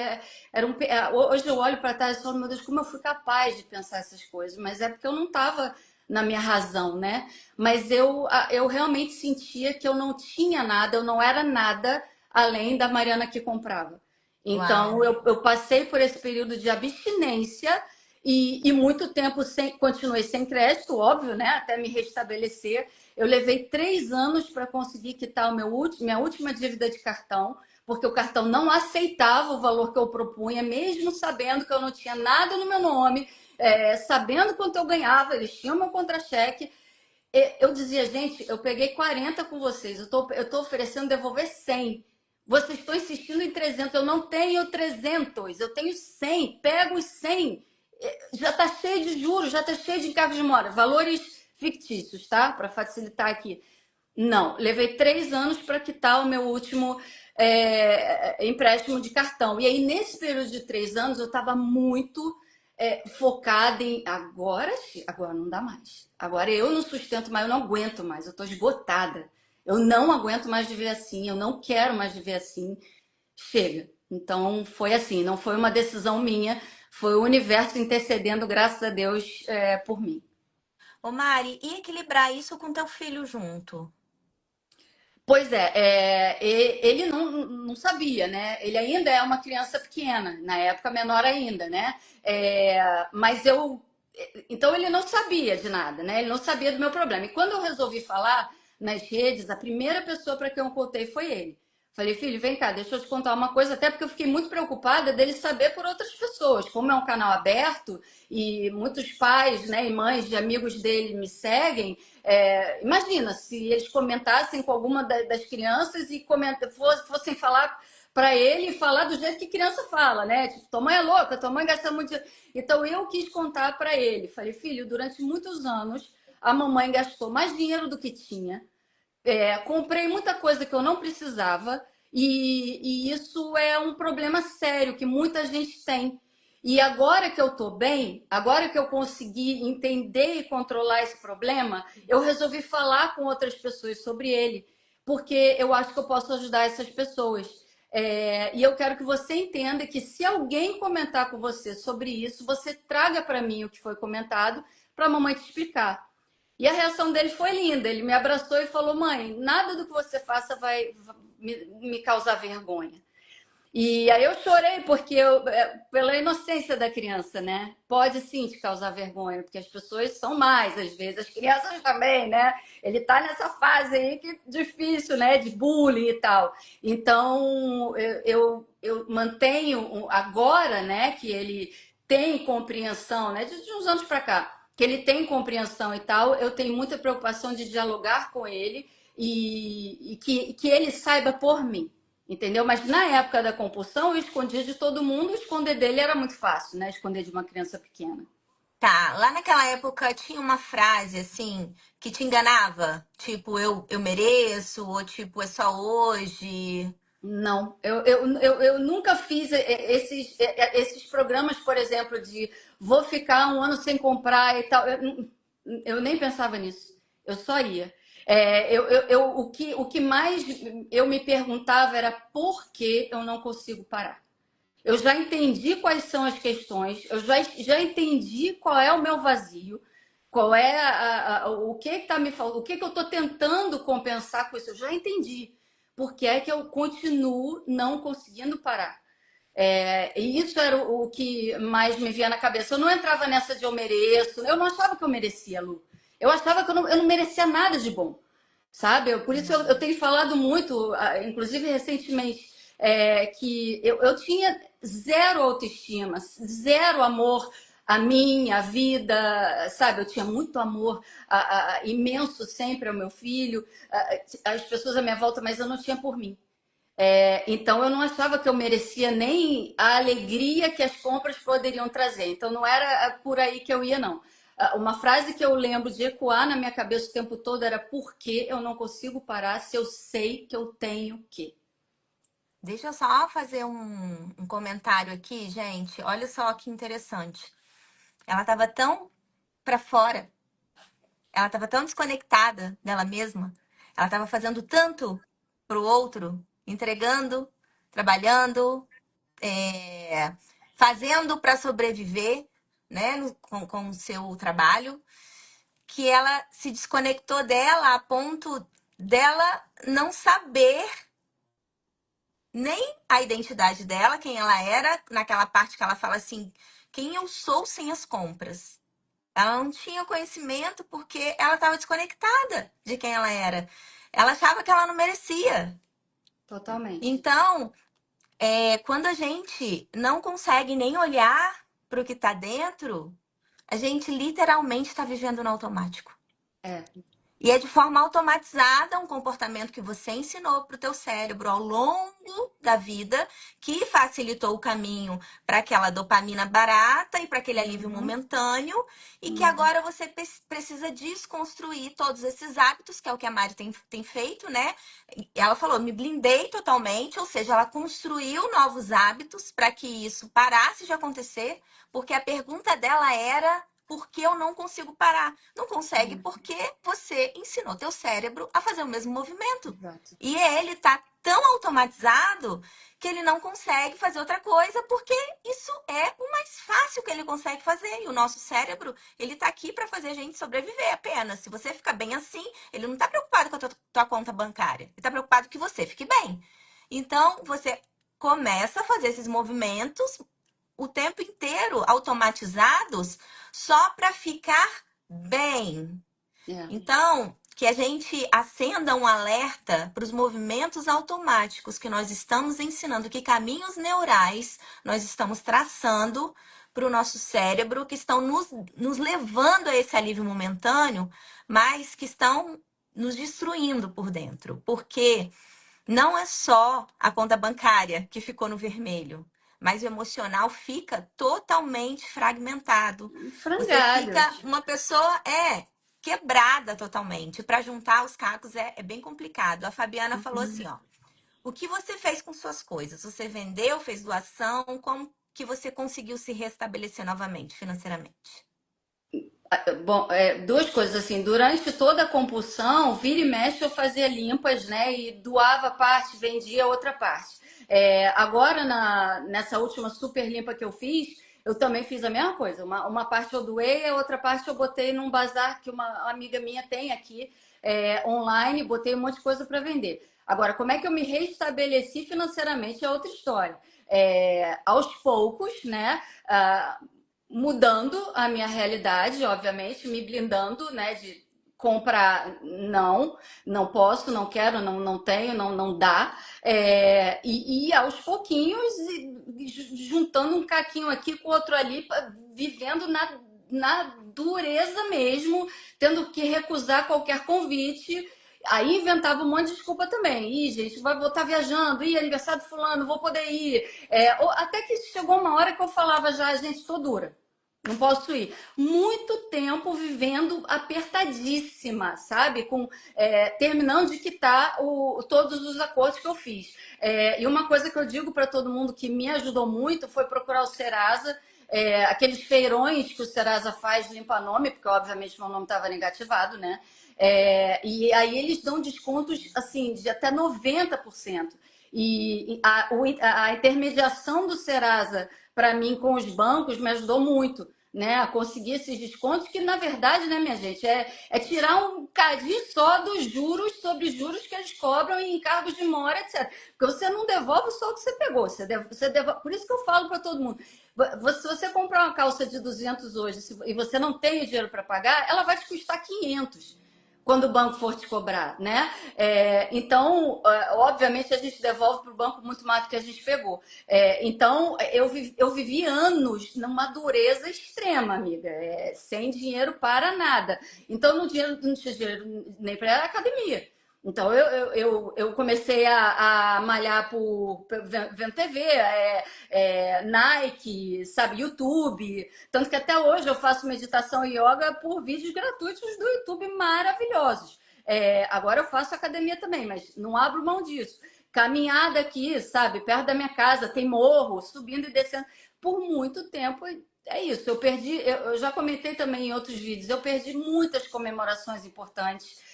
hoje eu olho para trás e falo: meu Deus, como eu fui capaz de pensar essas coisas? Mas é porque eu não estava na minha razão, né? Mas eu realmente sentia que eu não tinha nada, eu não era nada além da Mariana que comprava. Então, Uau. eu passei por esse período de abstinência e muito tempo continuei sem crédito, óbvio, né? Até me restabelecer. Eu levei 3 anos para conseguir quitar minha última dívida de cartão, porque o cartão não aceitava o valor que eu propunha, mesmo sabendo que eu não tinha nada no meu nome, sabendo quanto eu ganhava, eles tinham meu contra-cheque. Eu dizia: gente, eu peguei 40 com vocês, eu tô oferecendo devolver 100. Vocês estão insistindo em 300, eu não tenho 300, eu tenho 100, pego os 100. Já está cheio de juros, já está cheio de encargos de mora, valores fictícios, tá? Para facilitar aqui. Não, levei 3 anos para quitar o meu último empréstimo de cartão. E aí, nesse período de 3 anos, eu estava muito focada em agora não dá mais. Agora eu não sustento mais, eu não aguento mais, eu estou esgotada. Eu não aguento mais viver assim, eu não quero mais viver assim. Chega. Então foi assim, não foi uma decisão minha, foi o universo intercedendo, graças a Deus, por mim. Ô Mari, e equilibrar isso com teu filho junto? Pois ele não sabia, né? Ele ainda é uma criança pequena, na época menor ainda, né? Mas então ele não sabia de nada, né? Ele não sabia do meu problema. E quando eu resolvi falar nas redes, a primeira pessoa para quem eu contei foi ele. Falei, filho, vem cá, deixa eu te contar uma coisa, até porque eu fiquei muito preocupada dele saber por outras pessoas. Como é um canal aberto e muitos pais, né, e mães de amigos dele me seguem, imagina se eles comentassem com alguma das crianças e fossem falar para ele e falar do jeito que criança fala, né? Tipo, tua mãe é louca, tua mãe gasta muito dinheiro. Então eu quis contar para ele. Falei, filho, durante muitos anos a mamãe gastou mais dinheiro do que tinha, comprei muita coisa que eu não precisava e isso é um problema sério que muita gente tem. E agora que eu estou bem, agora que eu consegui entender e controlar esse problema, eu resolvi falar com outras pessoas sobre ele, porque eu acho que eu posso ajudar essas pessoas. E eu quero que você entenda que se alguém comentar com você sobre isso, você traga para mim o que foi comentado para a mamãe te explicar. E a reação dele foi linda. Ele me abraçou e falou: Mãe, nada do que você faça vai me causar vergonha. E aí eu chorei, porque pela inocência da criança, né? Pode sim te causar vergonha, porque as pessoas são mais, às vezes, as crianças também, né? Ele tá nessa fase aí que é difícil, né? De bullying e tal. Então, eu mantenho agora, né? Que ele tem compreensão, né? De uns anos para cá, que ele tem compreensão e tal, eu tenho muita preocupação de dialogar com ele e que ele saiba por mim. Entendeu? Mas na época da compulsão, eu escondia de todo mundo, esconder dele era muito fácil, né? Esconder de uma criança pequena. Tá, lá naquela época tinha uma frase assim que te enganava, tipo, eu mereço, ou tipo, é só hoje. Não, eu nunca fiz esses programas, por exemplo, de vou ficar um ano sem comprar e tal. Eu nem pensava nisso, eu só ia. O que mais eu me perguntava era por que eu não consigo parar. Eu já entendi quais são as questões, eu já entendi qual é o meu vazio, qual é o que está me faltando, o que eu estou tentando compensar com isso. Eu já entendi. Por que é que eu continuo não conseguindo parar? E isso era o que mais me via na cabeça. Eu não entrava nessa de eu mereço, eu não achava que eu merecia, Lu. Eu achava que eu não merecia nada de bom, sabe? Por isso eu tenho falado muito, inclusive recentemente, que eu tinha zero autoestima, zero amor a mim, a vida, sabe? Eu tinha muito amor imenso sempre ao meu filho, às pessoas à minha volta, mas eu não tinha por mim. Então eu não achava que eu merecia nem a alegria que as compras poderiam trazer. Então não era por aí que eu ia, não. Uma frase que eu lembro de ecoar na minha cabeça o tempo todo era: por que eu não consigo parar se eu sei que eu tenho que? Deixa eu só fazer um comentário aqui, gente. Olha só que interessante. Ela tava tão pra fora, ela tava tão desconectada dela mesma, ela tava fazendo tanto pro outro, entregando, trabalhando, é, fazendo para sobreviver, né, com o seu trabalho, que ela se desconectou dela a ponto dela não saber nem a identidade dela, quem ela era, naquela parte que ela fala assim, quem eu sou sem as compras. Ela não tinha conhecimento porque ela estava desconectada de quem ela era. Ela achava que ela não merecia. Totalmente. Então, quando a gente não consegue nem olhar para o que está dentro, a gente literalmente está vivendo no automático. É, E é de forma automatizada um comportamento que você ensinou para o teu cérebro ao longo da vida, que facilitou o caminho para aquela dopamina barata e para aquele alívio uhum, momentâneo, e que uhum, agora você precisa desconstruir todos esses hábitos, que é o que a Mari tem feito, né? Ela falou, me blindei totalmente, ou seja, ela construiu novos hábitos para que isso parasse de acontecer, porque a pergunta dela era por que eu não consigo parar? Não consegue porque você ensinou teu cérebro a fazer o mesmo movimento. exato. E ele tá tão automatizado que ele não consegue fazer outra coisa porque isso é o mais fácil que ele consegue fazer. E o nosso cérebro, ele tá aqui para fazer a gente sobreviver apenas. Se você ficar bem assim, ele não tá preocupado com a tua conta bancária. Ele tá preocupado que você fique bem. Então, você começa a fazer esses movimentos o tempo inteiro automatizados só para ficar bem. É, Então, que a gente acenda um alerta para os movimentos automáticos que nós estamos ensinando, que caminhos neurais nós estamos traçando para o nosso cérebro, que estão nos levando a esse alívio momentâneo, mas que estão nos destruindo por dentro. Porque não é só a conta bancária que ficou no vermelho, mas o emocional fica totalmente fragmentado. Você fica Frangalhos. uma pessoa quebrada totalmente. Para juntar os cacos é bem complicado. A Fabiana falou assim, ó: o que você fez com suas coisas? Você vendeu, fez doação? Como que você conseguiu se restabelecer novamente financeiramente? Bom, duas coisas assim, durante toda a compulsão, vira e mexe eu fazia limpas, né, e doava parte, vendia outra parte. Agora, nessa última super limpa que eu fiz, eu também fiz a mesma coisa, uma parte eu doei, a outra parte eu botei num bazar que uma amiga minha tem aqui, online, botei um monte de coisa para vender. Agora, como é que eu me restabeleci financeiramente é outra história. Aos poucos, né, mudando a minha realidade, obviamente, me blindando, né, de comprar, não posso, não quero, não tenho, não dá. E aos pouquinhos, juntando um caquinho aqui com outro ali, vivendo na dureza mesmo, tendo que recusar qualquer convite. Aí inventava um monte de desculpa também. Ih, gente, vai voltar viajando. Ih, aniversário do fulano, vou poder ir. Até que chegou uma hora que eu falava já, gente, tô dura. Não posso ir. Muito tempo vivendo apertadíssima, sabe? Terminando de quitar todos os acordos que eu fiz. E uma coisa que eu digo para todo mundo que me ajudou muito foi procurar o Serasa, aqueles feirões que o Serasa faz limpa-nome, porque obviamente meu nome estava negativado, né? E aí eles dão descontos assim de até 90%. A intermediação do Serasa para mim com os bancos me ajudou muito, né, a conseguir esses descontos, que na verdade, né, minha gente, é tirar um cadinho só dos juros sobre juros que eles cobram em encargos de mora, etc. Porque você não devolve só o que você pegou, você devolve. Por isso que eu falo para todo mundo, se você comprar uma calça de 200 hoje e você não tem o dinheiro para pagar, ela vai te custar 500 quando o banco for te cobrar, né? Então, obviamente, a gente devolve para o banco muito mais do que a gente pegou. Então, eu vivi anos numa dureza extrema, amiga, sem dinheiro para nada. Então, não tinha dinheiro nem para a academia. Então, eu comecei a malhar vendo TV, Nike, sabe, YouTube. Tanto que até hoje eu faço meditação e yoga por vídeos gratuitos do YouTube maravilhosos. Agora eu faço academia também, mas não abro mão disso. Caminhada aqui, sabe, perto da minha casa, tem morro, subindo e descendo. Por muito tempo, é isso. Eu já comentei também em outros vídeos, eu perdi muitas comemorações importantes,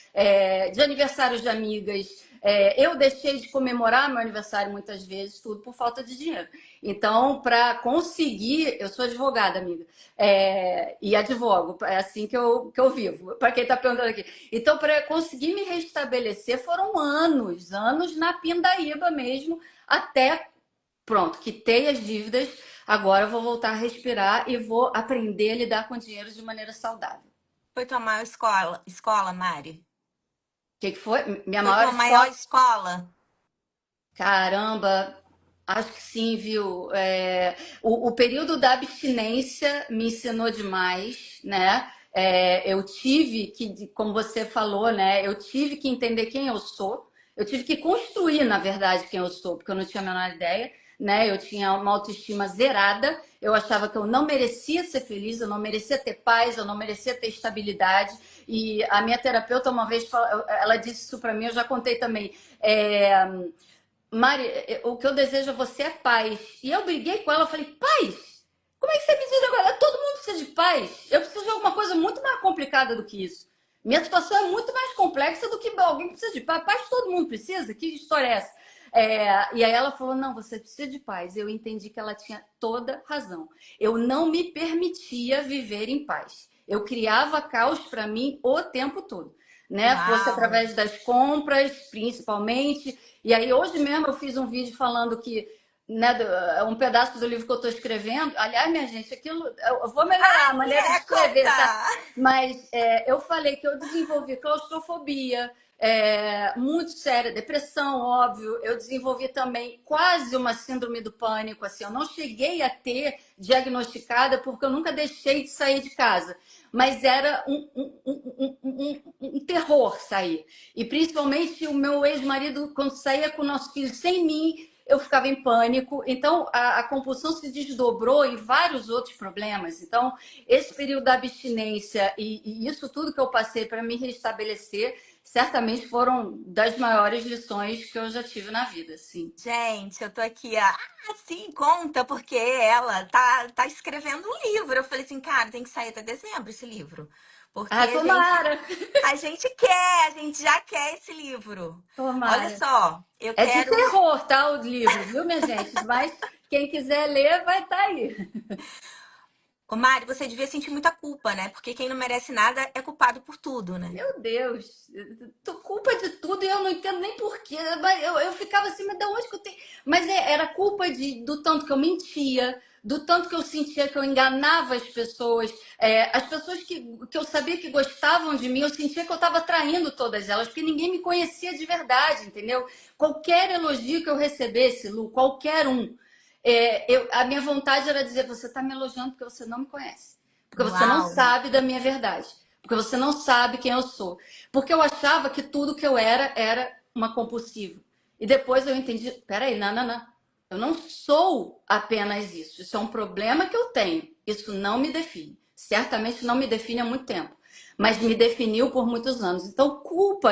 de aniversários de amigas. Eu deixei de comemorar meu aniversário muitas vezes, tudo por falta de dinheiro. Então, para conseguir, eu sou advogada, amiga, e advogo, é assim que eu vivo, para quem está perguntando aqui. Então, para conseguir me restabelecer, foram anos, anos na pindaíba mesmo, até pronto, quitei as dívidas, agora eu vou voltar a respirar e vou aprender a lidar com dinheiro de maneira saudável. Foi tua maior escola, Mari? Que foi? Minha Foi maior tua maior escola? escola? Caramba, acho que sim, viu? O período da abstinência me ensinou demais, né? Eu tive que, como você falou, né? Eu tive que entender quem eu sou. Eu tive que construir, na verdade, quem eu sou, porque eu não tinha a menor ideia, né? Eu tinha uma autoestima zerada. Eu achava que eu não merecia ser feliz, eu não merecia ter paz, eu não merecia ter estabilidade. E a minha terapeuta uma vez, ela disse isso para mim, eu já contei também. Mari, o que eu desejo a você é paz. E eu briguei com ela, eu falei, paz? Como é que você me diz agora? Todo mundo precisa de paz. Eu preciso de alguma coisa muito mais complicada do que isso. Minha situação é muito mais complexa do que alguém precisa de paz. Paz todo mundo precisa? Que história é essa? E aí ela falou, não, você precisa de paz. Eu entendi que ela tinha toda razão. Eu não me permitia viver em paz. Eu criava caos para mim o tempo todo, né? Fosse Uau! através das compras, principalmente. E aí hoje mesmo eu fiz um vídeo falando que né, um pedaço do livro que eu estou escrevendo. Aliás, minha gente, aquilo eu vou melhorar a maneira de escrever, tá? Conta! Mas eu falei que eu desenvolvi claustrofobia, muito séria, depressão, óbvio. Eu desenvolvi também quase uma síndrome do pânico. Assim, eu não cheguei a ter diagnosticada porque eu nunca deixei de sair de casa. Mas era um terror sair. E principalmente o meu ex-marido, quando saía com o nosso filho sem mim, eu ficava em pânico. Então, a compulsão se desdobrou em vários outros problemas. Então, esse período da abstinência e isso tudo que eu passei para me restabelecer, certamente foram das maiores lições que eu já tive na vida, sim. Gente, eu tô aqui, ó. Ah, sim, conta, porque ela tá escrevendo um livro. Eu falei assim, cara, tem que sair até dezembro esse livro. Porque Ah, tomara, a gente quer, a gente já quer esse livro. Olha tomara. só, eu É de quero. terror, tá, o livro, viu, minha gente? Mas quem quiser ler vai estar aí. Ô, Mari, você devia sentir muita culpa, né? Porque quem não merece nada é culpado por tudo, né? Meu Deus, tu culpa de tudo e eu não entendo nem porquê. Mas eu ficava assim, mas da onde que eu tenho? Mas era culpa do tanto que eu mentia, do tanto que eu sentia que eu enganava as pessoas. As pessoas que eu sabia que gostavam de mim, eu sentia que eu estava traindo todas elas, porque ninguém me conhecia de verdade, entendeu? Qualquer elogio que eu recebesse, Lu, qualquer um, a minha vontade era dizer: você está me elogiando porque você não me conhece, porque você não Uau! sabe da minha verdade. Porque você não sabe quem eu sou. Porque eu achava que tudo que eu era uma compulsiva. E depois eu entendi, peraí, não, não, não. Eu não sou apenas isso. Isso é um problema que eu tenho. Isso não me define. Certamente não me define há muito tempo. Mas me definiu por muitos anos. Então, culpa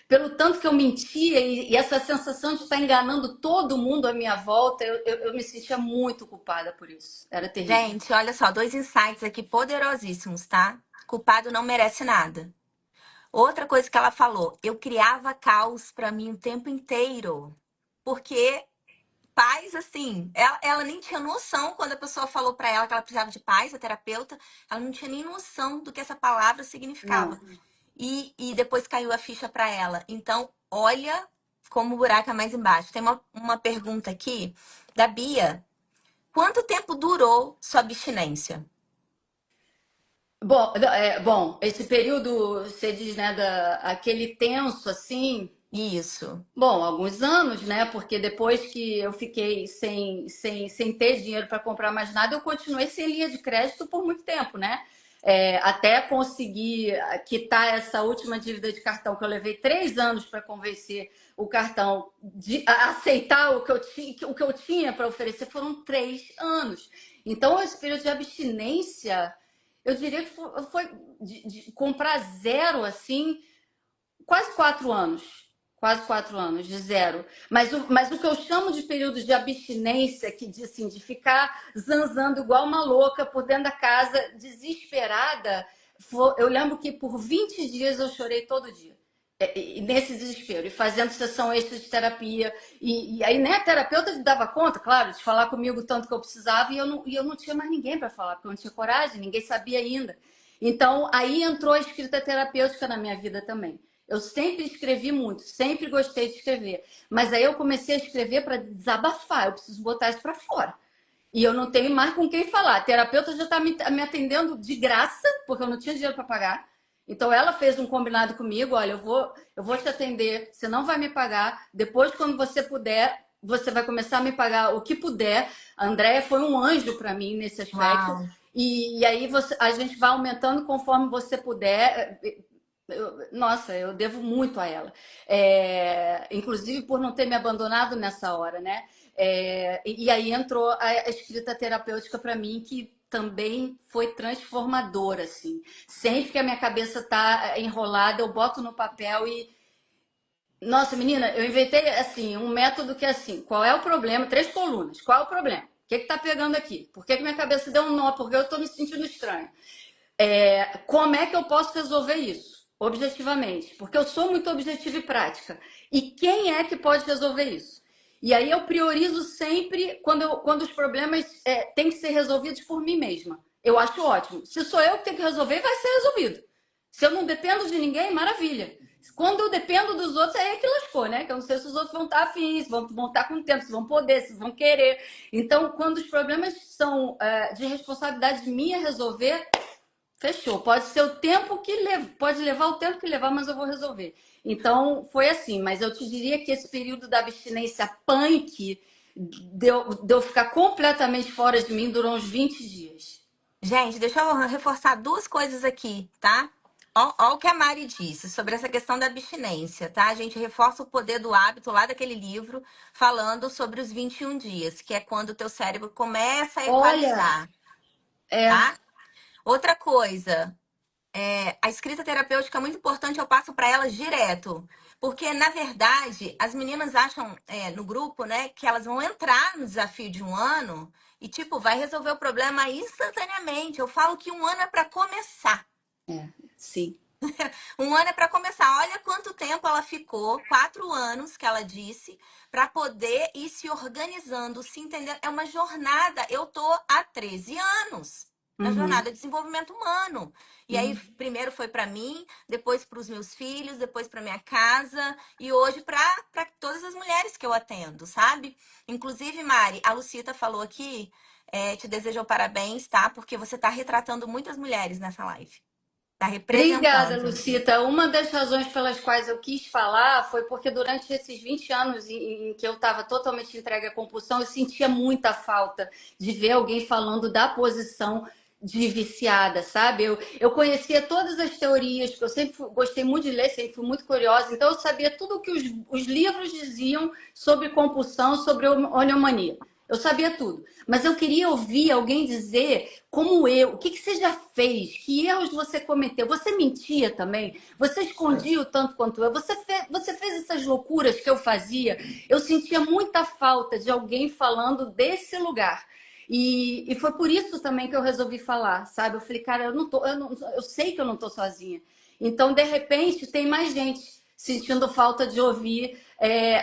pelo tanto que eu mentia e essa sensação de estar enganando todo mundo à minha volta, eu me sentia muito culpada por isso. Era terrível. Gente, olha só, dois insights aqui poderosíssimos, tá? Culpado não merece nada. Outra coisa que ela falou, eu criava caos pra mim o tempo inteiro. Porque paz, assim, ela nem tinha noção quando a pessoa falou pra ela que ela precisava de paz, a terapeuta, ela não tinha nem noção do que essa palavra significava. Não. E depois caiu a ficha pra ela. Então, olha como o buraco é mais embaixo. Tem uma pergunta aqui da Bia. Quanto tempo durou sua abstinência? Bom, esse período, você diz, né, aquele tenso assim, Isso. bom, alguns anos, né, porque depois que eu fiquei sem ter dinheiro para comprar mais nada, eu continuei sem linha de crédito por muito tempo, né? Até conseguir quitar essa última dívida de cartão, que eu levei 3 anos para convencer o cartão a aceitar o que eu tinha para oferecer, foram 3 anos. Então, esse período de abstinência, eu diria que foi de comprar zero, assim, quase 4 anos. Quase 4 anos, de zero. Mas o que eu chamo de período de abstinência, que assim, de ficar zanzando igual uma louca por dentro da casa, desesperada, eu lembro que por 20 dias eu chorei todo dia. E nesse desespero, e fazendo sessão extra de terapia. E aí, né, a terapeuta dava conta, claro, de falar comigo o tanto que eu precisava, e eu não tinha mais ninguém para falar, porque eu não tinha coragem, ninguém sabia ainda. Então, aí entrou a escrita terapêutica na minha vida também. Eu sempre escrevi muito, sempre gostei de escrever. Mas aí eu comecei a escrever para desabafar, eu preciso botar isso para fora. E eu não tenho mais com quem falar. A terapeuta já está me atendendo de graça, porque eu não tinha dinheiro para pagar. Então ela fez um combinado comigo: olha, eu vou te atender, você não vai me pagar. Depois, quando você puder, você vai começar a me pagar o que puder. A Andrea foi um anjo para mim nesse aspecto. Uau. E aí a gente vai aumentando conforme você puder. Nossa, eu devo muito a ela. Inclusive por não ter me abandonado nessa hora, né? E aí entrou a escrita terapêutica para mim, que também foi transformadora, assim. Sempre que a minha cabeça tá enrolada, eu boto no papel e... Nossa, menina, eu inventei, assim, um método que é assim: qual é o problema? 3 colunas. Qual é o problema? O que tá pegando aqui? Por que minha cabeça deu um nó? Porque eu tô me sentindo estranho. Como é que eu posso resolver isso? Objetivamente, porque eu sou muito objetiva e prática. E quem é que pode resolver isso? E aí eu priorizo sempre quando os problemas têm que ser resolvidos por mim mesma. Eu acho ótimo. Se sou eu que tenho que resolver, vai ser resolvido. Se eu não dependo de ninguém, maravilha. Quando eu dependo dos outros, é aí que lascou, né? Que eu não sei se os outros vão estar afins, vão estar com tempo, se vão poder, se vão querer. Então, quando os problemas são de responsabilidade minha resolver, fechou. Pode ser o tempo que pode levar o tempo que levar, mas eu vou resolver. Então, foi assim. Mas eu te diria que esse período da abstinência punk deu ficar completamente fora de mim durante uns 20 dias. Gente, deixa eu reforçar duas coisas aqui, tá? Ó o que a Mari disse sobre essa questão da abstinência, tá? A gente reforça o poder do hábito lá daquele livro, falando sobre os 21 dias, que é quando o teu cérebro começa a Olha, equalizar, é, tá? Outra coisa, a escrita terapêutica é muito importante, eu passo para elas direto. Porque, na verdade, as meninas acham, no grupo, né, que elas vão entrar no desafio de um ano e, tipo, vai resolver o problema instantaneamente. Eu falo que um ano é para começar. sim. Um ano é para começar. Olha quanto tempo ela ficou, 4 anos que ela disse, para poder ir se organizando, se entendendo. É uma jornada. Eu tô há 13 anos na Uhum, jornada de desenvolvimento humano. E aí, uhum. primeiro foi para mim, depois para os meus filhos, depois para minha casa e hoje para todas as mulheres que eu atendo, sabe? Inclusive, Mari, a Lucita falou aqui, te desejou parabéns, tá? Porque você tá retratando muitas mulheres nessa live. Tá Obrigada, representando. Lucita. Uma das razões pelas quais eu quis falar foi porque durante esses 20 anos em que eu estava totalmente entregue à compulsão, eu sentia muita falta de ver alguém falando da posição de viciada, sabe? Eu conhecia todas as teorias, porque eu sempre gostei muito de ler, sempre fui muito curiosa, então eu sabia tudo o que os livros diziam sobre compulsão, sobre oniomania. Eu sabia tudo. Mas eu queria ouvir alguém dizer, como eu, o que você já fez? Que erros você cometeu? Você mentia também? Você escondia o tanto quanto eu? Você fez essas loucuras que eu fazia? Eu sentia muita falta de alguém falando desse lugar. E foi por isso também que eu resolvi falar, sabe? Eu falei, cara, eu sei que eu não tô sozinha. Então, de repente, tem mais gente sentindo falta de ouvir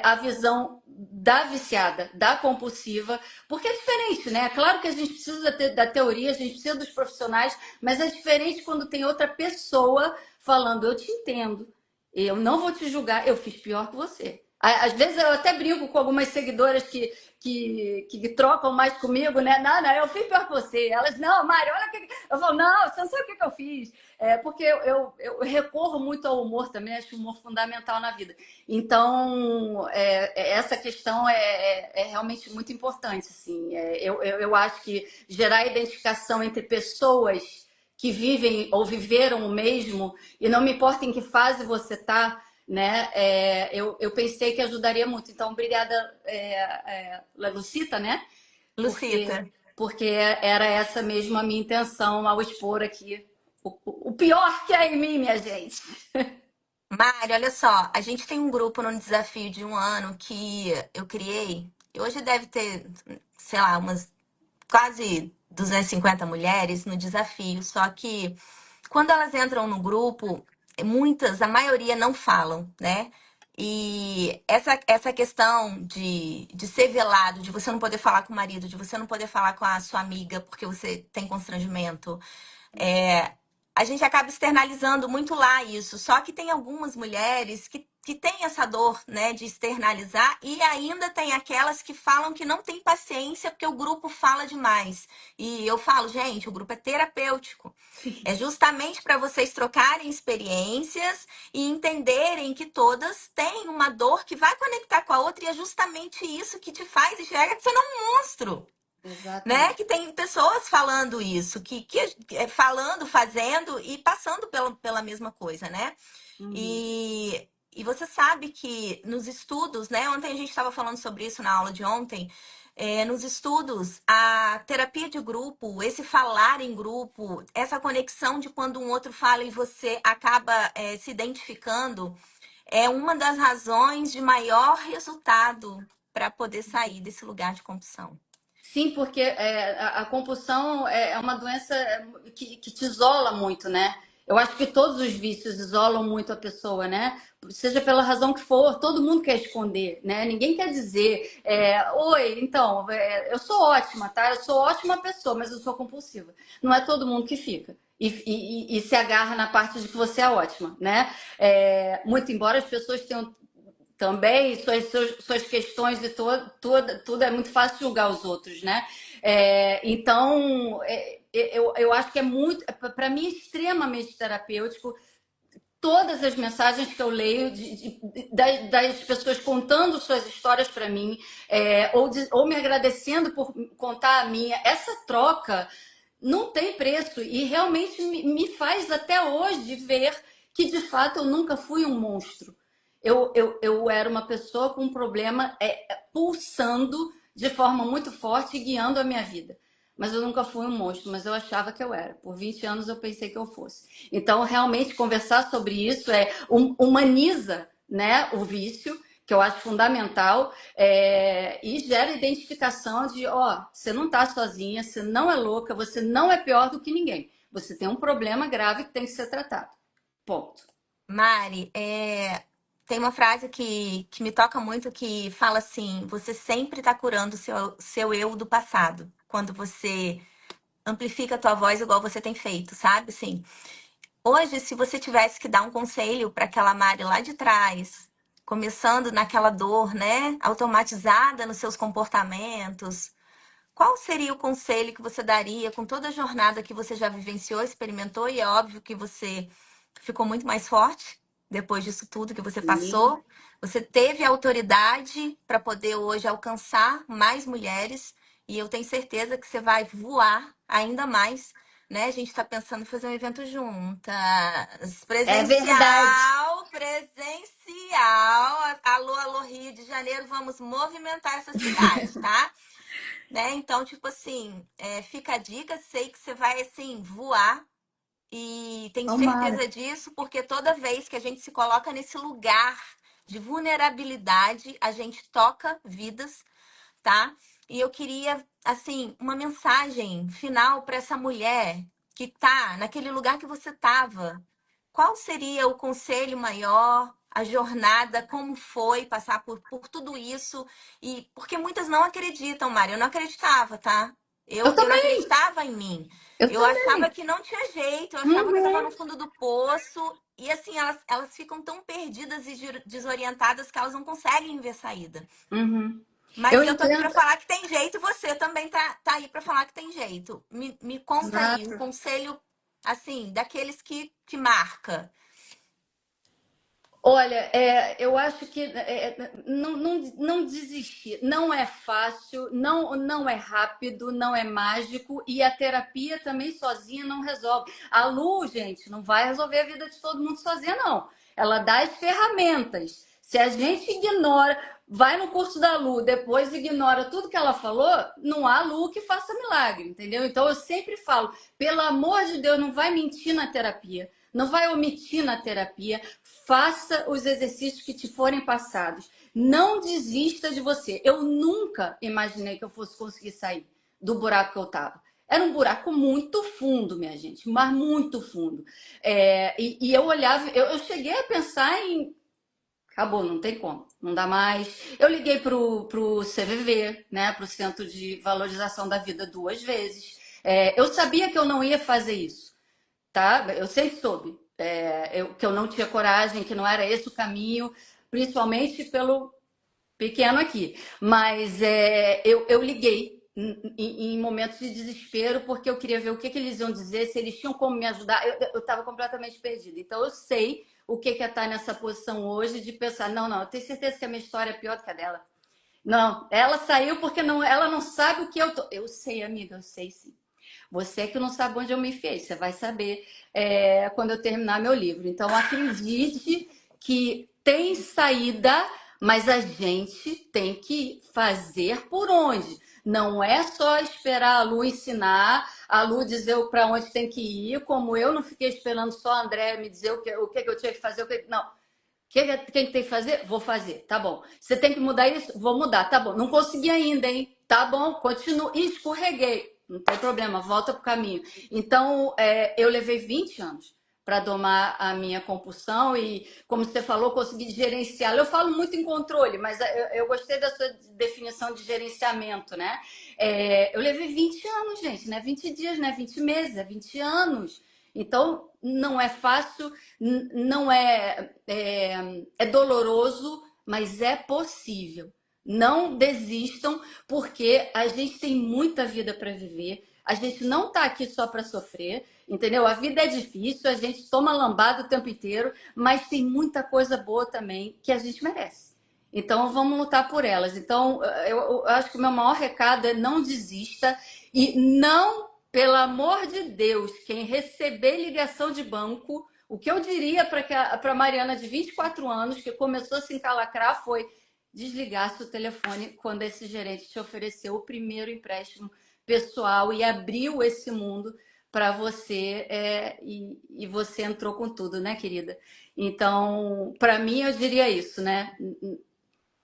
a visão da viciada, da compulsiva, porque é diferente, né? Claro que a gente precisa da teoria, a gente precisa dos profissionais, mas é diferente quando tem outra pessoa falando, eu te entendo, eu não vou te julgar, eu fiz pior que você. Às vezes eu até brinco com algumas seguidoras que trocam mais comigo, né? Não, eu fiz pior que você. Elas, não, Mari, olha o que. Eu falo, não, você não sabe o que eu fiz. Porque eu recorro muito ao humor também, acho o humor fundamental na vida. Então, essa questão é realmente muito importante. Assim. Eu acho que gerar identificação entre pessoas que vivem ou viveram o mesmo, e não me importa em que fase você está, né? Eu pensei que ajudaria muito. Então, obrigada, Lucita, né? Porque, Lucita, porque era essa mesmo a minha intenção ao expor aqui o pior que é em mim, minha gente. Mari, olha só, a gente tem um grupo no desafio de um ano que eu criei. E hoje deve ter, sei lá, umas quase 250 mulheres no desafio. Só que quando elas entram no grupo, muitas, a maioria não falam, né? E essa questão de ser velado, de você não poder falar com o marido, de você não poder falar com a sua amiga porque você tem constrangimento. É, a gente acaba externalizando muito lá isso. Só que tem algumas mulheres que têm essa dor, né, de externalizar, e ainda tem aquelas que falam que não tem paciência porque o grupo fala demais. E eu falo, gente, o grupo é terapêutico. É justamente para vocês trocarem experiências e entenderem que todas têm uma dor que vai conectar com a outra, e é justamente isso que te faz enxergar que você não é um monstro, né? Exatamente. Que tem pessoas falando isso, falando, fazendo e passando pela mesma coisa, né? Uhum. E você sabe que nos estudos, né? Ontem a gente estava falando sobre isso na aula de ontem. Nos estudos, a terapia de grupo, esse falar em grupo, essa conexão de quando um outro fala e você acaba se identificando, é uma das razões de maior resultado para poder sair desse lugar de compulsão. Sim, porque a compulsão é uma doença que te isola muito, né? Eu acho que todos os vícios isolam muito a pessoa, né? Seja pela razão que for, todo mundo quer esconder, né? Ninguém quer dizer, oi, então, eu sou ótima, tá? Eu sou ótima pessoa, mas eu sou compulsiva. Não é todo mundo que fica. E se agarra na parte de que você é ótima, né? Muito embora as pessoas tenham também suas questões e tudo é muito fácil julgar os outros, né? Então, eu acho que é muito, para mim, extremamente terapêutico todas as mensagens que eu leio das pessoas contando suas histórias para mim, ou me agradecendo por contar a minha. Essa troca não tem preço e realmente me faz até hoje ver que de fato eu nunca fui um monstro. Eu era uma pessoa com um problema pulsando de forma muito forte e guiando a minha vida. Mas eu nunca fui um monstro, mas eu achava que eu era. Por 20 anos eu pensei que eu fosse. Então, realmente, conversar sobre isso humaniza, né, o vício, que eu acho fundamental, e gera identificação de, ó, você não está sozinha, você não é louca, você não é pior do que ninguém. Você tem um problema grave que tem que ser tratado. Ponto. Mari, tem uma frase que me toca muito que fala assim: você sempre está curando o seu eu do passado. Quando você amplifica a tua voz igual você tem feito, sabe? Assim, hoje, se você tivesse que dar um conselho para aquela Mari lá de trás, começando naquela dor, né? Automatizada nos seus comportamentos, qual seria o conselho que você daria com toda a jornada que você já vivenciou, experimentou? E é óbvio que você ficou muito mais forte depois disso tudo que você Sim. passou. Você teve autoridade para poder hoje alcançar mais mulheres. E eu tenho certeza que você vai voar ainda mais, né? A gente está pensando em fazer um evento juntas. É verdade. Presencial, presencial. Alô, alô, Rio de Janeiro, vamos movimentar essa cidade, tá? Né? Então, tipo assim, fica a dica, sei que você vai assim voar e tenho Tomara. certeza disso, porque toda vez que a gente se coloca nesse lugar de vulnerabilidade, a gente toca vidas, tá? E eu queria, assim, uma mensagem final para essa mulher que tá naquele lugar que você tava. Qual seria o conselho maior, a jornada, como foi passar por tudo isso? E porque muitas não acreditam, Mari. Eu não acreditava, tá? Eu Eu não também. acreditava em mim. Eu Eu achava também. que não tinha jeito, eu achava que eu estava Uhum, no fundo do poço. E assim, elas ficam tão perdidas e desorientadas que elas não conseguem ver saída. uhum. Eu Mas eu tô aqui entendo. pra falar que tem jeito e você também tá aí pra falar que tem jeito. Me conta aí um Exato. conselho, assim, daqueles que marca. Olha, eu acho que não desistir. Não é fácil, não é rápido, não é mágico e a terapia também sozinha não resolve. A Lu, gente, não vai resolver a vida de todo mundo sozinha, não. Ela dá as ferramentas. Se a gente ignora, vai no curso da Lu, depois ignora tudo que ela falou, não há Lu que faça milagre, entendeu? Então eu sempre falo, pelo amor de Deus, não vai mentir na terapia. Não vai omitir na terapia, faça os exercícios que te forem passados. Não desista de você. Eu nunca imaginei que eu fosse conseguir sair do buraco que eu estava. Era um buraco muito fundo, minha gente, mas muito fundo. E eu olhava, eu cheguei a pensar em acabou, não tem como, não dá mais. Eu liguei pro CVV, né, pro Centro de Valorização da Vida, 2 vezes. Eu sabia que eu não ia fazer isso, tá? Eu sempre soube que eu não tinha coragem, que não era esse o caminho, principalmente pelo pequeno aqui. Mas eu liguei em momentos de desespero porque eu queria ver o que eles iam dizer, se eles tinham como me ajudar. Eu estava completamente perdida. Então eu sei o que é estar nessa posição hoje de pensar, não, eu tenho certeza que a minha história é pior do que a dela. Não, ela saiu porque ela não sabe o que eu tô. Eu sei, amiga, eu sei sim. Você que não sabe onde eu me enfiei, você vai saber quando eu terminar meu livro. Então, acredite que tem saída, mas a gente tem que fazer por onde. Não é só esperar a Lu ensinar, a Lu dizer para onde tem que ir, como eu não fiquei esperando só a André me dizer o que eu tinha que fazer. Não, quem tem que fazer? Vou fazer. Tá bom. Você tem que mudar isso? Vou mudar. Tá bom. Não consegui ainda, hein? Tá bom. Continuo. Escorreguei. Não tem problema. Volta pro caminho. Então, eu levei 20 anos para domar a minha compulsão e, como você falou, conseguir gerenciá-la. Eu falo muito em controle, mas eu gostei da sua definição de gerenciamento, né? Eu levei 20 anos, gente, não é 20 dias, não é 20 meses, é 20 anos. Então, não é fácil, não é doloroso, mas é possível. Não desistam, porque a gente tem muita vida para viver. A gente não está aqui só para sofrer, entendeu? A vida é difícil, a gente toma lambada o tempo inteiro, mas tem muita coisa boa também que a gente merece. Então vamos lutar por elas. Então eu acho que o meu maior recado é não desista e não, pelo amor de Deus, quem receber ligação de banco, o que eu diria para a Mariana de 24 anos, que começou a se encalacrar, foi desligasse o telefone quando esse gerente te ofereceu o primeiro empréstimo pessoal e abriu esse mundo para você e você entrou com tudo, né, querida? Então, para mim, eu diria isso, né?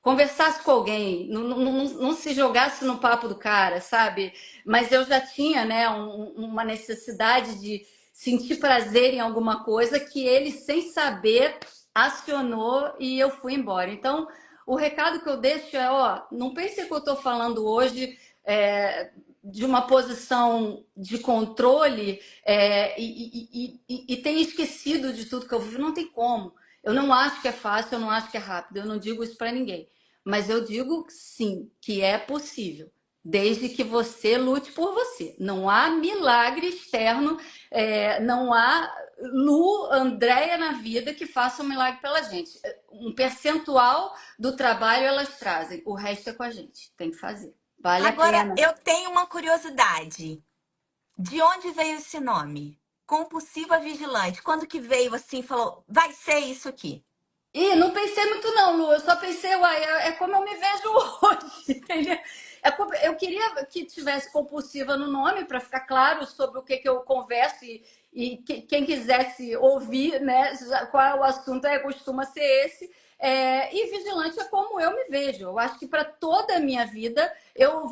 Conversasse com alguém, não se jogasse no papo do cara, sabe? Mas eu já tinha, né, uma necessidade de sentir prazer em alguma coisa que ele, sem saber, acionou e eu fui embora. Então, o recado que eu deixo é, ó, não pense que eu estou falando hoje de uma posição de controle e tenha esquecido de tudo que eu vivo. Não tem como. Eu não acho que é fácil, eu não acho que é rápido, eu não digo isso para ninguém. Mas eu digo sim, que é possível, desde que você lute por você. Não há milagre externo, não há Lu, Andréia na vida que faça um milagre pela gente. Um percentual do trabalho elas trazem, o resto é com a gente. Tem que fazer. Vale a Agora, pena. eu tenho uma curiosidade. De onde veio esse nome? Compulsiva vigilante. Quando que veio assim, falou, vai ser isso aqui? E não pensei muito não, Lu. Eu só pensei, uai, é como eu me vejo hoje, entendeu? Eu queria que tivesse compulsiva no nome para ficar claro sobre o que eu converso quem quisesse ouvir, né, qual é o assunto, costuma ser esse. E vigilante é como eu me vejo. Eu acho que para toda a minha vida eu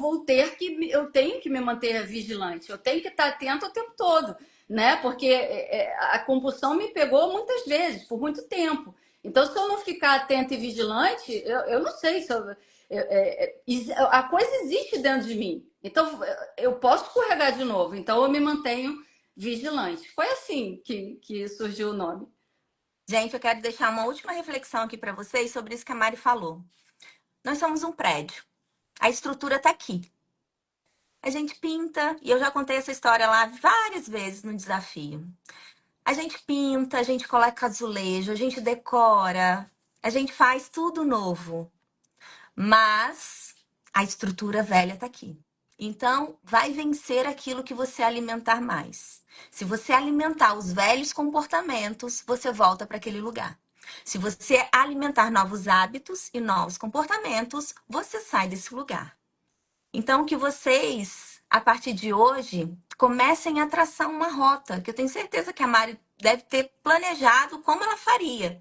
tenho que me manter vigilante. Eu tenho que estar atento o tempo todo, né? Porque a compulsão me pegou muitas vezes, por muito tempo. Então, se eu não ficar atenta e vigilante, eu não sei se a coisa existe dentro de mim. Então, eu posso escorregar de novo. Então, eu me mantenho vigilante. Foi assim que surgiu o nome. Gente, eu quero deixar uma última reflexão aqui para vocês sobre isso que a Mari falou. Nós somos um prédio. A estrutura tá aqui. A gente pinta, e eu já contei essa história lá várias vezes no desafio. A gente pinta, a gente coloca azulejo, a gente decora, a gente faz tudo novo. Mas a estrutura velha tá aqui. Então, vai vencer aquilo que você alimentar mais. Se você alimentar os velhos comportamentos, você volta para aquele lugar. Se você alimentar novos hábitos e novos comportamentos, você sai desse lugar. Então, que vocês, a partir de hoje, comecem a traçar uma rota, que eu tenho certeza que a Mari deve ter planejado como ela faria.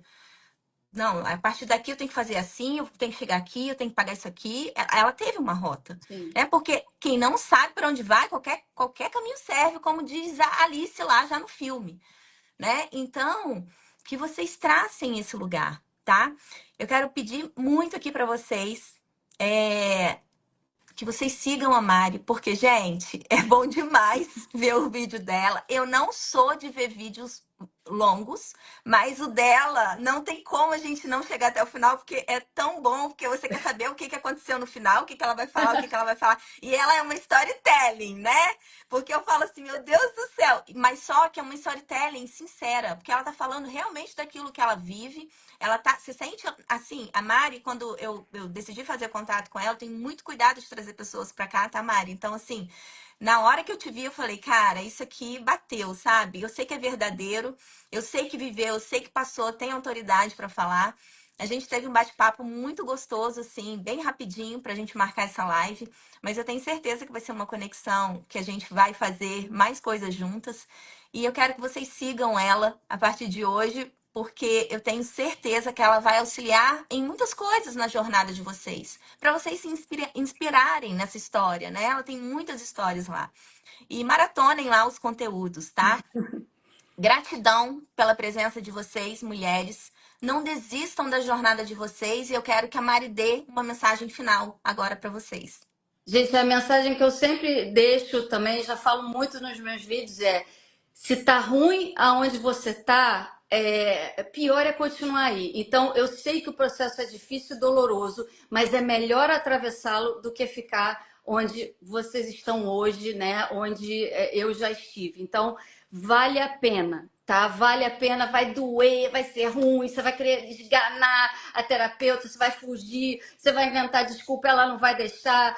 Não, a partir daqui eu tenho que fazer assim, eu tenho que chegar aqui, eu tenho que pagar isso aqui. Ela teve uma rota, Sim. né? Porque quem não sabe para onde vai, qualquer caminho serve, como diz a Alice lá já no filme, né? Então, que vocês tracem esse lugar, tá? Eu quero pedir muito aqui para vocês, que vocês sigam a Mari, porque, gente, é bom demais ver o vídeo dela. Eu não sou de ver vídeos longos, mas o dela não tem como a gente não chegar até o final, porque é tão bom, porque você quer saber o que aconteceu no final, o que ela vai falar, o que ela vai falar. E ela é uma storytelling, né? Porque eu falo assim, meu Deus do céu, mas só que é uma storytelling sincera, porque ela tá falando realmente daquilo que ela vive. Ela se sente assim, a Mari, quando eu decidi fazer contato com ela, eu tenho muito cuidado de trazer pessoas pra cá, tá, Mari? Então, assim, na hora que eu te vi, eu falei, cara, isso aqui bateu, sabe? Eu sei que é verdadeiro, eu sei que viveu, eu sei que passou, tem autoridade pra falar. A gente teve um bate-papo muito gostoso, assim, bem rapidinho pra gente marcar essa live, mas eu tenho certeza que vai ser uma conexão que a gente vai fazer mais coisas juntas. E eu quero que vocês sigam ela a partir de hoje, porque eu tenho certeza que ela vai auxiliar em muitas coisas na jornada de vocês, para vocês se inspirarem nessa história, né? Ela tem muitas histórias lá. E maratonem lá os conteúdos, tá? Gratidão pela presença de vocês, mulheres. Não desistam da jornada de vocês e eu quero que a Mari dê uma mensagem final agora para vocês. Gente, a mensagem que eu sempre deixo também, já falo muito nos meus vídeos, é: se tá ruim aonde você tá, pior é continuar aí. Então, eu sei que o processo é difícil e doloroso, mas é melhor atravessá-lo do que ficar onde vocês estão hoje, né? Onde eu já estive. Então, vale a pena, tá? Vale a pena, vai doer, vai ser ruim, você vai querer esganar a terapeuta, você vai fugir, você vai inventar desculpa, ela não vai deixar.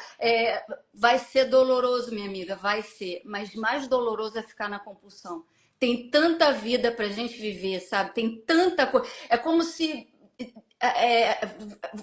Vai ser doloroso, minha amiga, vai ser. Mas mais doloroso é ficar na compulsão. Tem tanta vida pra gente viver, sabe? Tem tanta coisa. É como se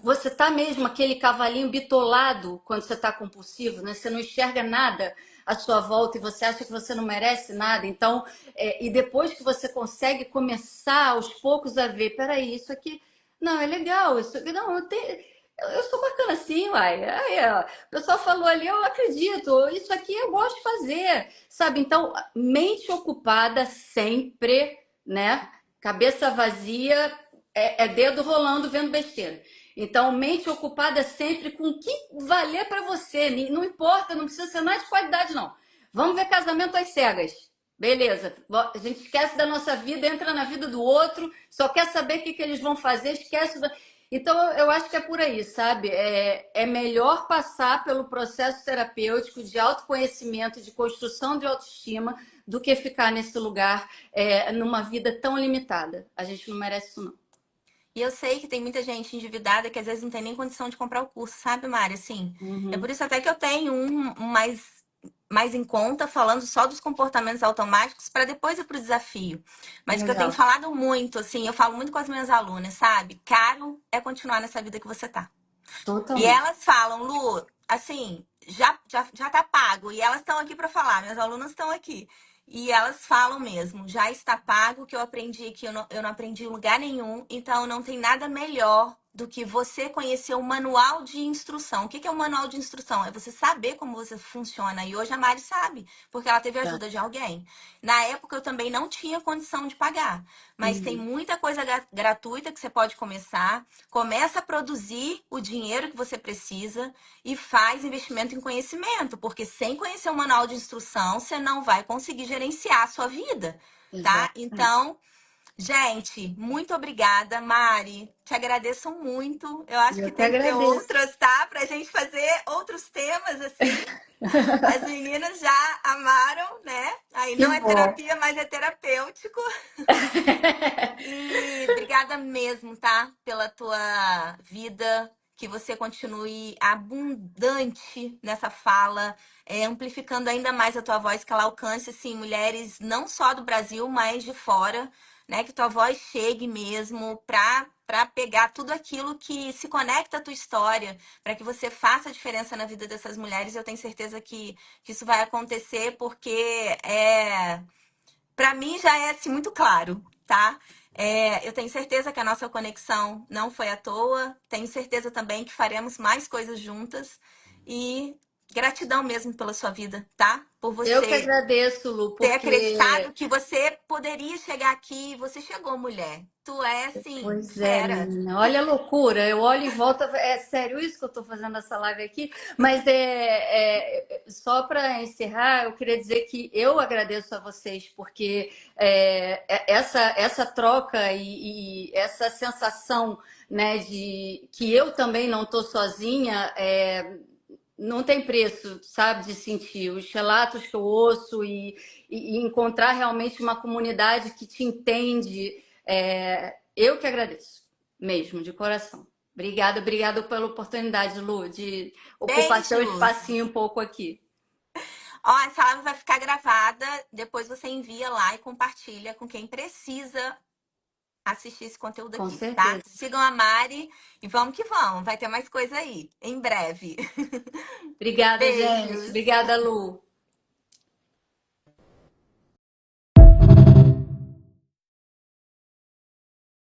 você tá mesmo aquele cavalinho bitolado quando você tá compulsivo, né? Você não enxerga nada à sua volta e você acha que você não merece nada. Então, e depois que você consegue começar aos poucos a ver, peraí, isso aqui não é legal, isso aqui não, eu sou bacana assim, uai. Aí, ó, o pessoal falou ali, eu acredito, isso aqui eu gosto de fazer, sabe? Então, mente ocupada sempre, né? Cabeça vazia é dedo rolando vendo besteira. Então, mente ocupada sempre com o que valer para você. Não importa, não precisa ser nada de qualidade, não. Vamos ver casamento às cegas. Beleza, a gente esquece da nossa vida, entra na vida do outro, só quer saber o que eles vão fazer, esquece. Então, eu acho que é por aí, sabe? É melhor passar pelo processo terapêutico de autoconhecimento, de construção de autoestima, do que ficar nesse lugar, numa vida tão limitada. A gente não merece isso, não. E eu sei que tem muita gente endividada que às vezes não tem nem condição de comprar o curso, sabe, Mari? Assim, é por Uhum. isso até que eu tenho um mais em conta, falando só dos comportamentos automáticos, para depois ir para o desafio. Mas o que eu tenho Legal. falado muito, assim, eu falo muito com as minhas alunas, sabe? Caro é continuar nessa vida que você tá. E Totalmente. elas falam, Lu, assim, já tá pago. E elas estão aqui para falar, minhas alunas estão aqui. E elas falam mesmo, já está pago, o que eu aprendi que eu não aprendi em lugar nenhum, então não tem nada melhor do que você conhecer o manual de instrução. O que é o manual de instrução? É você saber como você funciona. E hoje a Mari sabe, porque ela teve a Tá. ajuda de alguém. Na época eu também não tinha condição de pagar, mas tem Uhum. muita coisa gratuita que você pode começar. Começa a produzir o dinheiro que você precisa e faz investimento em conhecimento, porque sem conhecer o manual de instrução, você não vai conseguir gerenciar a sua vida, tá? Exatamente. Então, gente, muito obrigada, Mari. Te agradeço muito. Eu acho que Eu que tem que ter agradeço. outras, tá? Pra gente fazer outros temas assim. As meninas já amaram, né? Aí Que não é bom. terapia, mas é terapêutico. E obrigada mesmo, tá? Pela tua vida, que você continue abundante nessa fala, amplificando ainda mais a tua voz, que ela alcance, assim, mulheres não só do Brasil, mas de fora, né? Que tua voz chegue mesmo para pegar tudo aquilo que se conecta à tua história, para que você faça a diferença na vida dessas mulheres. Eu tenho certeza que isso vai acontecer, porque para mim já é assim, muito claro, tá? Eu tenho certeza que a nossa conexão não foi à toa. Tenho certeza também que faremos mais coisas juntas. E gratidão mesmo pela sua vida, tá? Por Eu que você agradeço, Lu, ter porque acreditado que você poderia chegar aqui. Você chegou, mulher. Tu é, assim, pois é, fera. menina. Olha a loucura. Eu olho em volta, é sério isso que eu estou fazendo essa live aqui? Mas só para encerrar, eu queria dizer que eu agradeço a vocês, porque essa troca e essa sensação, né, de que eu também não estou sozinha, não tem preço, sabe, de sentir os relatos que eu ouço e encontrar realmente uma comunidade que te entende. Eu que agradeço, mesmo, de coração. Obrigada, obrigada pela oportunidade, Lu, de ocupar seu Beijos! espacinho um pouco aqui. Ó, essa live vai ficar gravada. Depois você envia lá e compartilha com quem precisa assistir esse conteúdo Com aqui, tá? certeza. Sigam a Mari e vamos que vamos. Vai ter mais coisa aí, em breve. Obrigada, gente. Beijos! Obrigada, Lu.